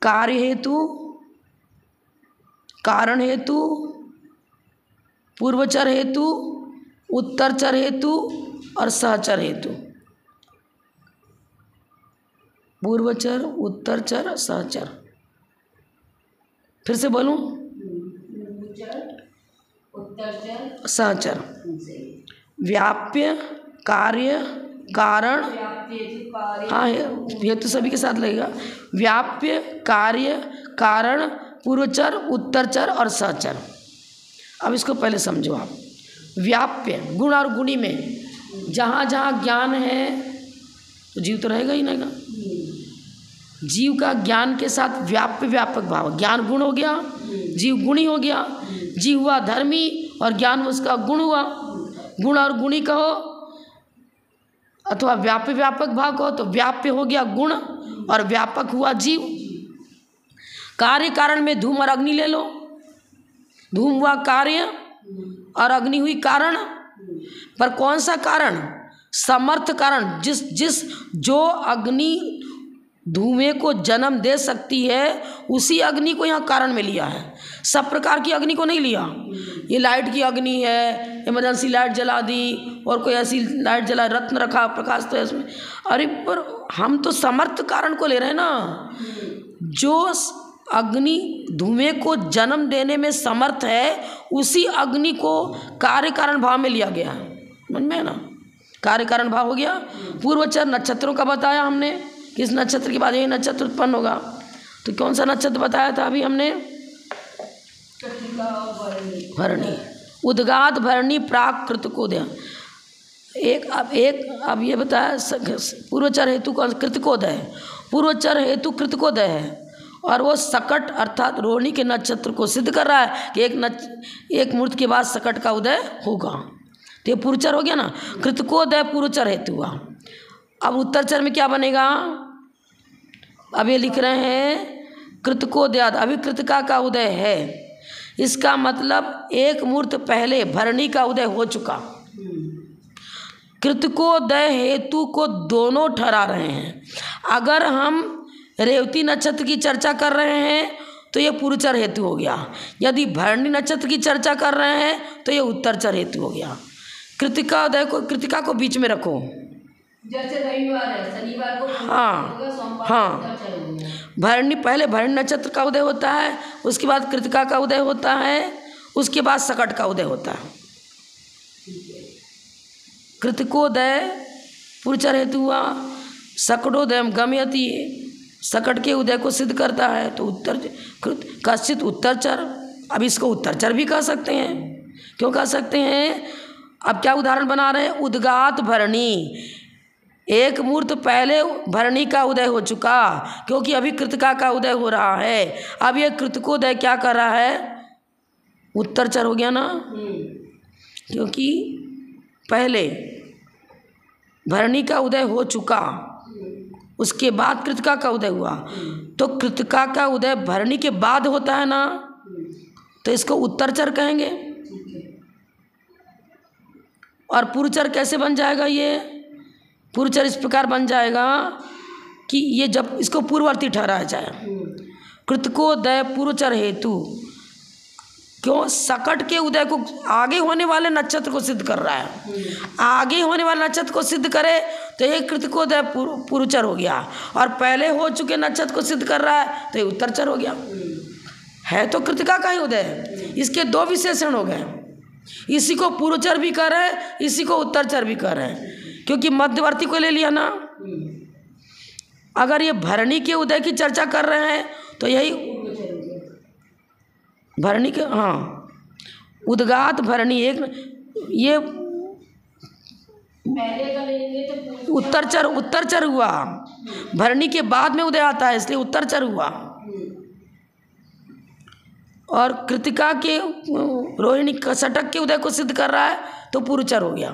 कार्य हेतु, कारण हेतु, पूर्वचर हेतु, उत्तरचर हेतु और सहचर हेतु। पूर्वचर, उत्तरचर, सहचर। फिर से बोलूं, सहचर। व्याप्य, कार्य, कारण, हाँ हेतु सभी के साथ लगेगा। व्याप्य, कार्य, कारण, पूर्वचर, उत्तरचर और सहचर। अब इसको पहले समझो आप। व्याप्य, गुण और गुणी में जहाँ जहाँ ज्ञान है तो जीव तो रहेगा ही नहीं। जीव का ज्ञान के साथ व्याप्य व्यापक भाव, ज्ञान गुण हो गया, जीव गुणी हो गया। जीव हुआ धर्मी और ज्ञान उसका गुण हुआ। गुण और गुणी कहो अथवा व्याप्य व्यापक भाव कहो तो व्याप्य हो गया गुण और व्यापक हुआ जीव। कार्य कारण में धूम और अग्नि ले लो। धूम हुआ कार्य और अग्नि हुई कारण। पर कौन सा कारण, समर्थ कारण। जिस जो अग्नि धुएं को जन्म दे सकती है उसी अग्नि को यहाँ कारण में लिया है। सब प्रकार की अग्नि को नहीं लिया। ये लाइट की अग्नि है, इमरजेंसी लाइट जला दी और कोई ऐसी लाइट जला, रत्न रखा प्रकाश तो है इसमें। अरे पर हम तो समर्थ कारण को ले रहे हैं ना। जो अग्नि धुएं को जन्म देने में समर्थ है उसी अग्नि को कार्य कारण भाव में लिया गया है। समझ में है ना, कार्य कारण भाव हो गया। पूर्वचर नक्षत्रों का बताया हमने, किस नक्षत्र के बाद ये नक्षत्र उत्पन्न होगा। तो कौन सा नक्षत्र बताया था अभी हमने, भरणी। उद्गात भरणी प्राक कृतिकोदय। अब ये बताया पूर्वचर हेतु कृतिकोदय। पूर्वचर हेतु कृतिकोदय है और वो सकट अर्थात रोहिणी के नक्षत्र को सिद्ध कर रहा है कि एक मुहूर्त के बाद सकट का उदय होगा। तो ये पूर्वचर हो गया ना। कृतिकोदय पूर्वचर हेतु हुआ। अब उत्तरचर में क्या बनेगा, अब ये लिख रहे हैं कृतिकोदयाद, अभी कृतिका का उदय है। इसका मतलब एक मुहूर्त पहले भरणी का उदय हो चुका। कृतिकोदय हेतु को दोनों ठहरा रहे हैं। अगर हम रेवती नक्षत्र की चर्चा कर रहे हैं तो ये पूर्वचर हेतु हो गया। यदि भरणी नक्षत्र की चर्चा कर रहे हैं तो ये उत्तरचर हेतु हो गया। कृतिकादय को, कृतिका को बीच में रखो। जैसे रविवार है, शनिवार को हाँ सोमवार हाँ, भरणी, पहले भरणी नक्षत्र का उदय होता है, उसके बाद कृतिका का उदय होता है, उसके बाद सकट का उदय होता है। कृतिकोदय पुरचर हेतु हुआ, सकटोदय गमयति, सकट के उदय को सिद्ध करता है तो उत्तर कश्चित उत्तरचर। अब इसको उत्तरचर भी कह सकते हैं। क्यों कह सकते हैं? अब क्या उदाहरण बना रहे हैं? उद्गात भरणी, एक मुहूर्त पहले भरणी का उदय हो चुका, क्योंकि अभी कृतिका का उदय हो रहा है। अब ये कृतिकोदय क्या कर रहा है? उत्तरचर हो गया ना, क्योंकि पहले भरणी का उदय हो चुका, उसके बाद कृतिका का उदय हुआ, तो कृतिका का उदय भरणी के बाद होता है ना, तो इसको उत्तरचर कहेंगे। और पूर्वचर कैसे बन जाएगा? ये पूर्वचर इस प्रकार बन जाएगा कि ये जब इसको पूर्ववर्ती ठहराया जाए, कृतिकोदय पूर्वचर हेतु। क्यों? सकट के उदय को आगे होने वाले नक्षत्र को सिद्ध कर रहा है। आगे होने वाले नक्षत्र को सिद्ध करे तो ये कृतिकोदय पूर्वचर हो गया, और पहले हो चुके नक्षत्र को सिद्ध कर रहा है तो ये उत्तरचर हो गया। है तो कृतिका का ही उदय, इसके दो विशेषण हो गए। इसी को पूर्वचर भी कर रहे हैं, इसी को उत्तरचर भी कर रहे हैं, क्योंकि मध्यवर्ती को ले लिया ना। अगर ये भरणी के उदय की चर्चा कर रहे हैं तो यही भरणी के, हाँ, उद्गात भरणी एक, ये पहले का लेंगे तो उत्तरचर, उत्तरचर हुआ। भरणी के बाद में उदय आता है, इसलिए उत्तरचर हुआ। और कृतिका के, रोहिणी सटक के उदय को सिद्ध कर रहा है तो पूर्वचर हो गया।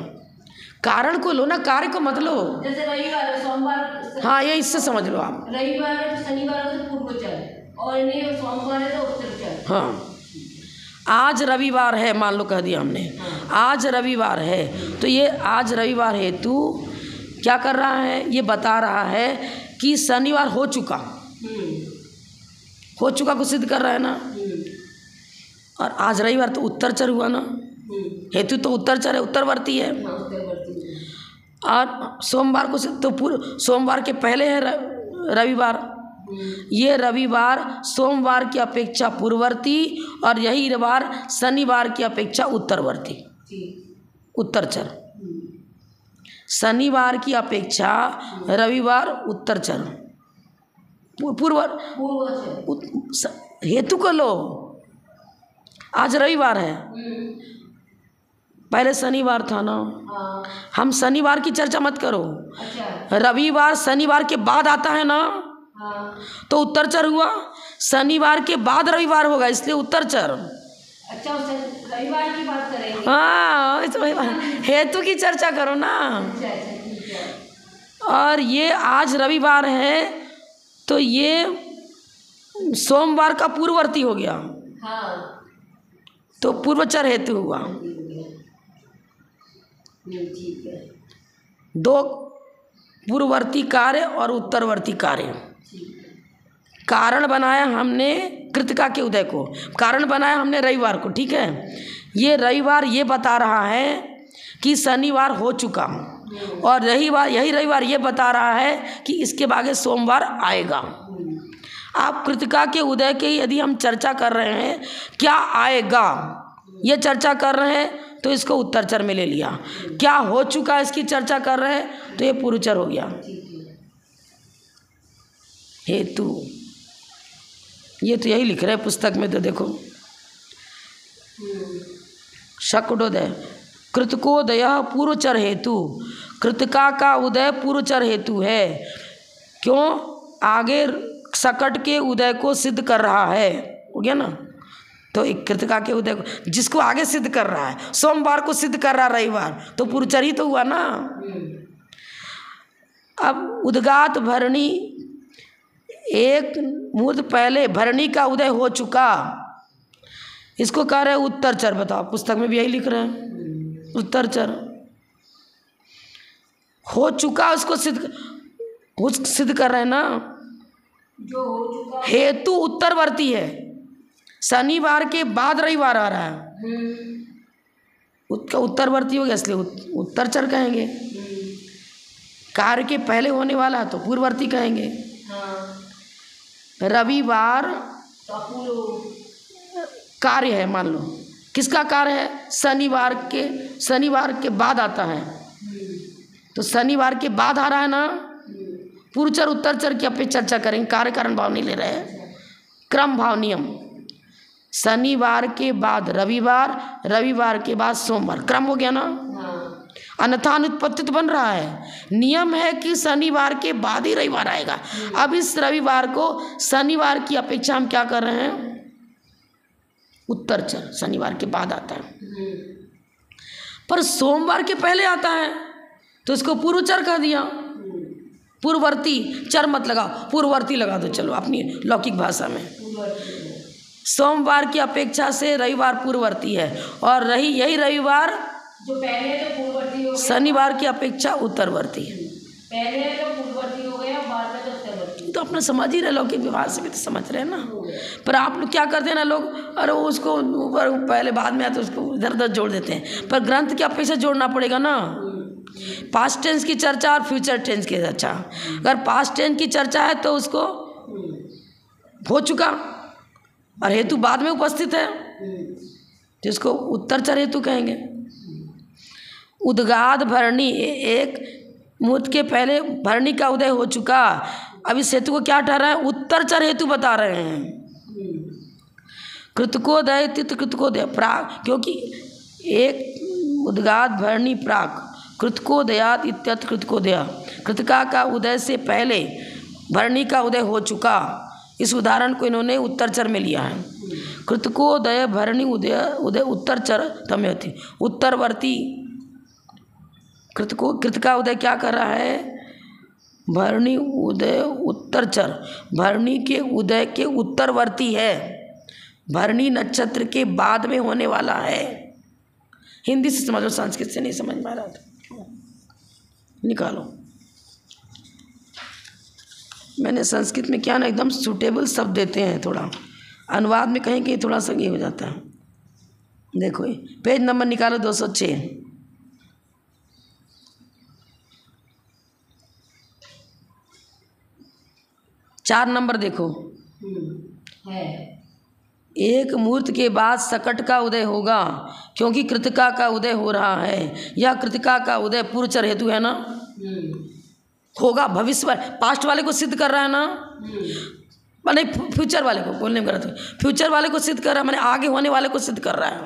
कारण को लो ना, कार्य को मत लो। जैसे रविवार है, सोमवार, हाँ, ये इससे समझ लो आप। रविवार है तो शनिवार है तो पूर्वचर, और नहीं सोमवार है तो उत्तरचर। हाँ, आज रविवार है, मान लो कह दिया हमने, आज रविवार है, तो ये आज रविवार हेतु क्या कर रहा है? ये बता रहा है कि शनिवार हो चुका, हो चुका को सिद्ध कर रहा है ना। और आज रविवार तो उत्तरचर हुआ ना, हेतु तो उत्तरचर है, उत्तरवर्ती है। और सोमवार को तो सोमवार के पहले है रविवार। ये रविवार सोमवार की अपेक्षा पूर्ववर्ती, और यही रविवार शनिवार की अपेक्षा उत्तरवर्ती, उत्तरचर। शनिवार की अपेक्षा रविवार उत्तरचर, हेतु को लो। आज रविवार है, पहले शनिवार था ना। हम शनिवार की चर्चा मत करो। रविवार शनिवार के बाद आता है ना, तो उत्तरचर हुआ। शनिवार के बाद रविवार होगा, इसलिए उत्तरचर। अच्छा, रविवार की बात करेंगे। हाँ, हेतु की चर्चा करो ना। और ये आज रविवार है तो ये सोमवार का पूर्ववर्ती हो गया, तो पूर्वचर हेतु हुआ। ठीक है। दो पूर्ववर्ती कार्य और उत्तरवर्ती कार्य। कारण बनाया हमने कृतिका के उदय को, कारण बनाया हमने रविवार को, ठीक है। ये रविवार ये बता रहा है कि शनिवार हो चुका, और यही रविवार ये बता रहा है कि इसके आगे सोमवार आएगा। आप कृतिका के उदय की यदि हम चर्चा कर रहे हैं, क्या आएगा ये चर्चा कर रहे हैं, तो इसको उत्तरचर में ले लिया। क्या हो चुका इसकी चर्चा कर रहे हैं, तो ये पूर्वचर हो गया। हेतु ये तो यही लिख रहे हैं पुस्तक में, तो देखो शकटोदय कृतिकोदय पूर्वचर हेतु, कृतिका का उदय पूर्वचर हेतु है। क्यों? आगे सकट के उदय को सिद्ध कर रहा है, हो गया ना। तो एक कृतिका के उदय को जिसको आगे सिद्ध कर रहा है, सोमवार को सिद्ध कर रहा है रविवार, तो पूर्वचर ही तो हुआ ना। अब उद्गात भरणी, एक मुहूर्त पहले भरणी का उदय हो चुका, इसको कह रहे हैं उत्तरचर। बताओ, पुस्तक में भी यही लिख रहे हैं, उत्तरचर। हो चुका उसको सिद्ध कर रहे हैं ना। जो हो चुका हेतु उत्तरवर्ती है, शनिवार के बाद रविवार आ रहा है, उसका उत्तरवर्ती हो गया, इसलिए उत्तरचर कहेंगे। कार्य के पहले होने वाला है तो पूर्ववर्ती कहेंगे। रविवार कार्य है, मान लो किसका कार्य है, शनिवार के बाद आता है, तो शनिवार के बाद आ रहा है ना, पूर्वचर उत्तरचर की अपनी चर्चा करेंगे, कार्य कारण भाव नहीं ले रहे हैं, क्रम भाव नियम। शनिवार के बाद रविवार, रविवार के बाद सोमवार, क्रम हो गया ना। अन्यथा अनुत्पत्ति तो बन रहा है, नियम है कि शनिवार के बाद ही रविवार आएगा। अब इस रविवार को शनिवार की अपेक्षा हम क्या कर रहे हैं, उत्तरचर शनिवार के बाद आता है, पर सोमवार के पहले आता है तो इसको पूर्वचर कह दिया। पूर्ववर्ती चर मत लगाओ, पूर्ववर्ती लगा दो, चलो अपनी लौकिक भाषा में। सोमवार की अपेक्षा से रविवार पूर्ववर्ती है, और यही रविवार जो पहले है तो पूर्ववर्ती हो गया, शनिवार की अपेक्षा उत्तरवर्ती है। पहले है तो पूर्ववर्ती हो गया, बाद में तो उत्तरवर्ती। तो अपना समझ ही रहे, लौकिक विभाग से भी तो समझ रहे हैं ना। पर आप लोग क्या करते हैं ना, लोग अरे उसको ऊपर पहले बाद में आया तो उसको इधर उधर जोड़ देते हैं, पर ग्रंथ की अपेक्षा जोड़ना पड़ेगा ना। पास्ट टेंस की चर्चा और फ्यूचर टेंस की चर्चा, अगर पास्ट टेंस की चर्चा है तो उसको हो चुका और हेतु बाद में उपस्थित है, जिसको उत्तरचर हेतु कहेंगे। उद्गाद भरणी, एक मुहूर्त के पहले भरणी का उदय हो चुका, अब इस हेतु को क्या ठहरा है, उत्तरचर हेतु बता रहे हैं। कृतकोदय तिथ कृतकोदय प्राक, क्योंकि एक उद्गाद भरणी प्राक कृतकोदयात इत्यत्र कृतकोदय, कृतिका का उदय से पहले भरणी का उदय हो चुका, इस उदाहरण को इन्होंने उत्तरचर में लिया है। कृतकोदय भरणी उदय उत्तरचर तमें थी, उत्तरवर्ती कृतिका उदय क्या कर रहा है, भरणी उदय उत्तरचर, भरणी के उदय के उत्तरवर्ती है, भरणी नक्षत्र के बाद में होने वाला है। हिंदी से समझो, संस्कृत से नहीं समझ में आ रहा था, निकालो। मैंने संस्कृत में क्या ना एकदम सूटेबल शब्द देते हैं, थोड़ा अनुवाद में कहीं कहीं थोड़ा सा ये हो जाता है। देखो ये पेज नंबर निकालो 206, चार नंबर देखो। है एक मुहूर्त के बाद सकट का उदय होगा, क्योंकि कृतिका का उदय हो रहा है। यह कृतिका का उदय पूर्वचर हेतु है ना, होगा भविष्य पास्ट वाले को सिद्ध कर रहा है ना, मैंने फ्यूचर वाले को बोलने में गलत, फ्यूचर वाले को सिद्ध कर रहा है, मैंने आगे होने वाले को सिद्ध कर रहा है।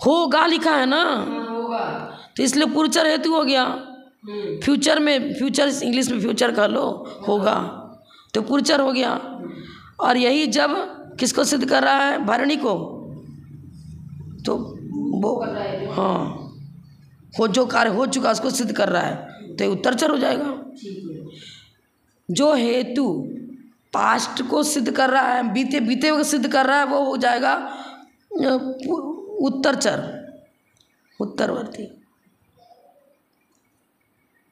होगा लिखा है ना, होगा, तो इसलिए पूर्वचर हेतु हो गया। फ्यूचर में, फ्यूचर इंग्लिश में फ्यूचर कह लो, होगा तो पूर्वचर हो गया। और यही जब किसको सिद्ध कर रहा है, भरणी को, तो वो हाँ हो जो कार्य हो चुका उसको सिद्ध कर रहा है, तो उत्तरचर हो जाएगा। जो हेतु पास्ट को सिद्ध कर रहा है, बीते हुए को सिद्ध कर रहा है, वो हो जाएगा उत्तरचर, उत्तरवर्ती।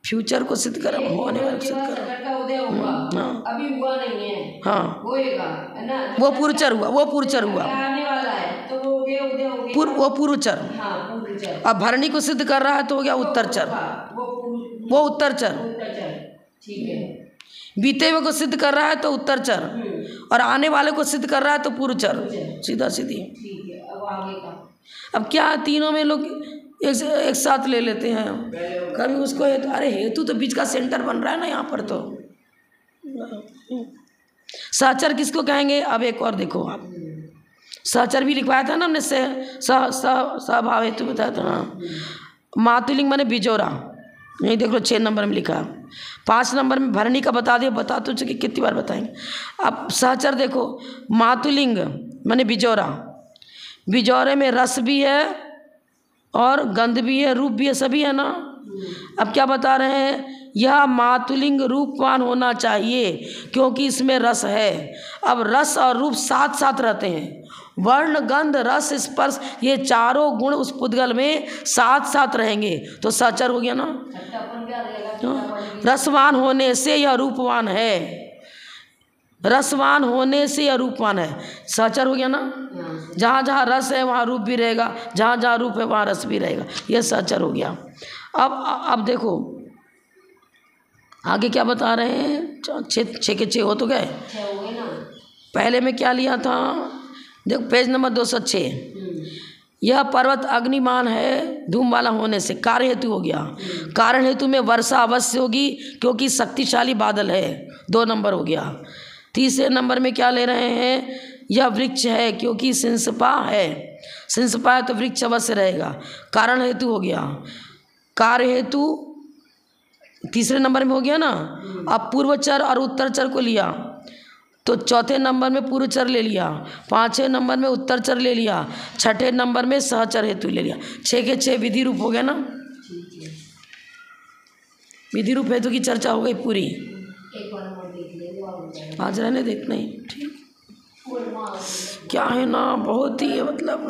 फ्यूचर को सिद्ध कर, होने वाले को सिद्ध कर, अभी हुआ नहीं है, हाँ होएगा ना, वो पूर्वचर हुआ, वो पूर्वचर हुआ, आने वाला है तो वो उदय हो गया, वो पूर्वचर। हाँ पूर्वचर। अब भरणी को सिद्ध कर रहा है तो हो गया उत्तरचर, वो उत्तरचर। ठीक है, बीते हुए को सिद्ध कर रहा है तो उत्तरचर, और आने वाले को सिद्ध कर रहा है तो पूर्वचर, सीधा सीधी। ठीक है, अब आगे का, अब क्या तीनों में लोग एक साथ ले लेते हैं, कभी उसको हेतु, अरे हेतु तो बीच का सेंटर बन रहा है ना यहाँ पर, तो सहचर किसको कहेंगे। अब एक और देखो, आप सहचर भी लिखवाया था ना हमने, सहभाव हेतु बताया था ना। मातुलिंग माने बिजोरा, यही देख लो 6 नंबर में लिखा, 5 नंबर में भरणी का बता दिया, बता तो चुके, कितनी बार बताएंगे। अब सहचर देखो, मातुलिंग माने बिजोरा, बिजोरे में रस भी है और गंध भी है, रूप भी है, सभी है ना। अब क्या बता रहे हैं, यह मातुलिंग रूपवान होना चाहिए क्योंकि इसमें रस है। अब रस और रूप साथ साथ रहते हैं, वर्ण गंध रस स्पर्श ये चारों गुण उस पुद्गल में साथ साथ रहेंगे, तो सहचर हो गया ना। रसवान होने से यह रूपवान है, रसवान होने से या रूपवान है, सहचर हो गया ना। जहाँ जहाँ रस है वहाँ रूप भी रहेगा, जहाँ जहाँ रूप है वहाँ रस भी रहेगा, यह सहचर हो गया। अब देखो आगे क्या बता रहे हैं। छः के छः हो तो गए। पहले में क्या लिया था, देखो पेज नंबर 206। यह पर्वत अग्निमान है धूम वाला होने से, कार्य हेतु हो गया। कारण हेतु में वर्षा अवश्य होगी क्योंकि शक्तिशाली बादल है, 2 नंबर हो गया। तीसरे नंबर में क्या ले रहे हैं, यह वृक्ष है क्योंकि सिंसपा है, सिंसपा है तो वृक्ष अवश्य रहेगा, कारण हेतु हो गया। कार्य हेतु तीसरे नंबर में हो गया ना। अब पूर्वचर और उत्तरचर को लिया तो चौथे नंबर में पूर्वचर ले लिया, 5वें नंबर में उत्तरचर ले लिया, 6ठे नंबर में सहचर हेतु ले लिया। 6 के 6 विधि रूप हो गया ना। विधि रूप हेतु की चर्चा हो गई पूरी। आज रहने देखना ही ठीक क्या है ना, बहुत ही मतलब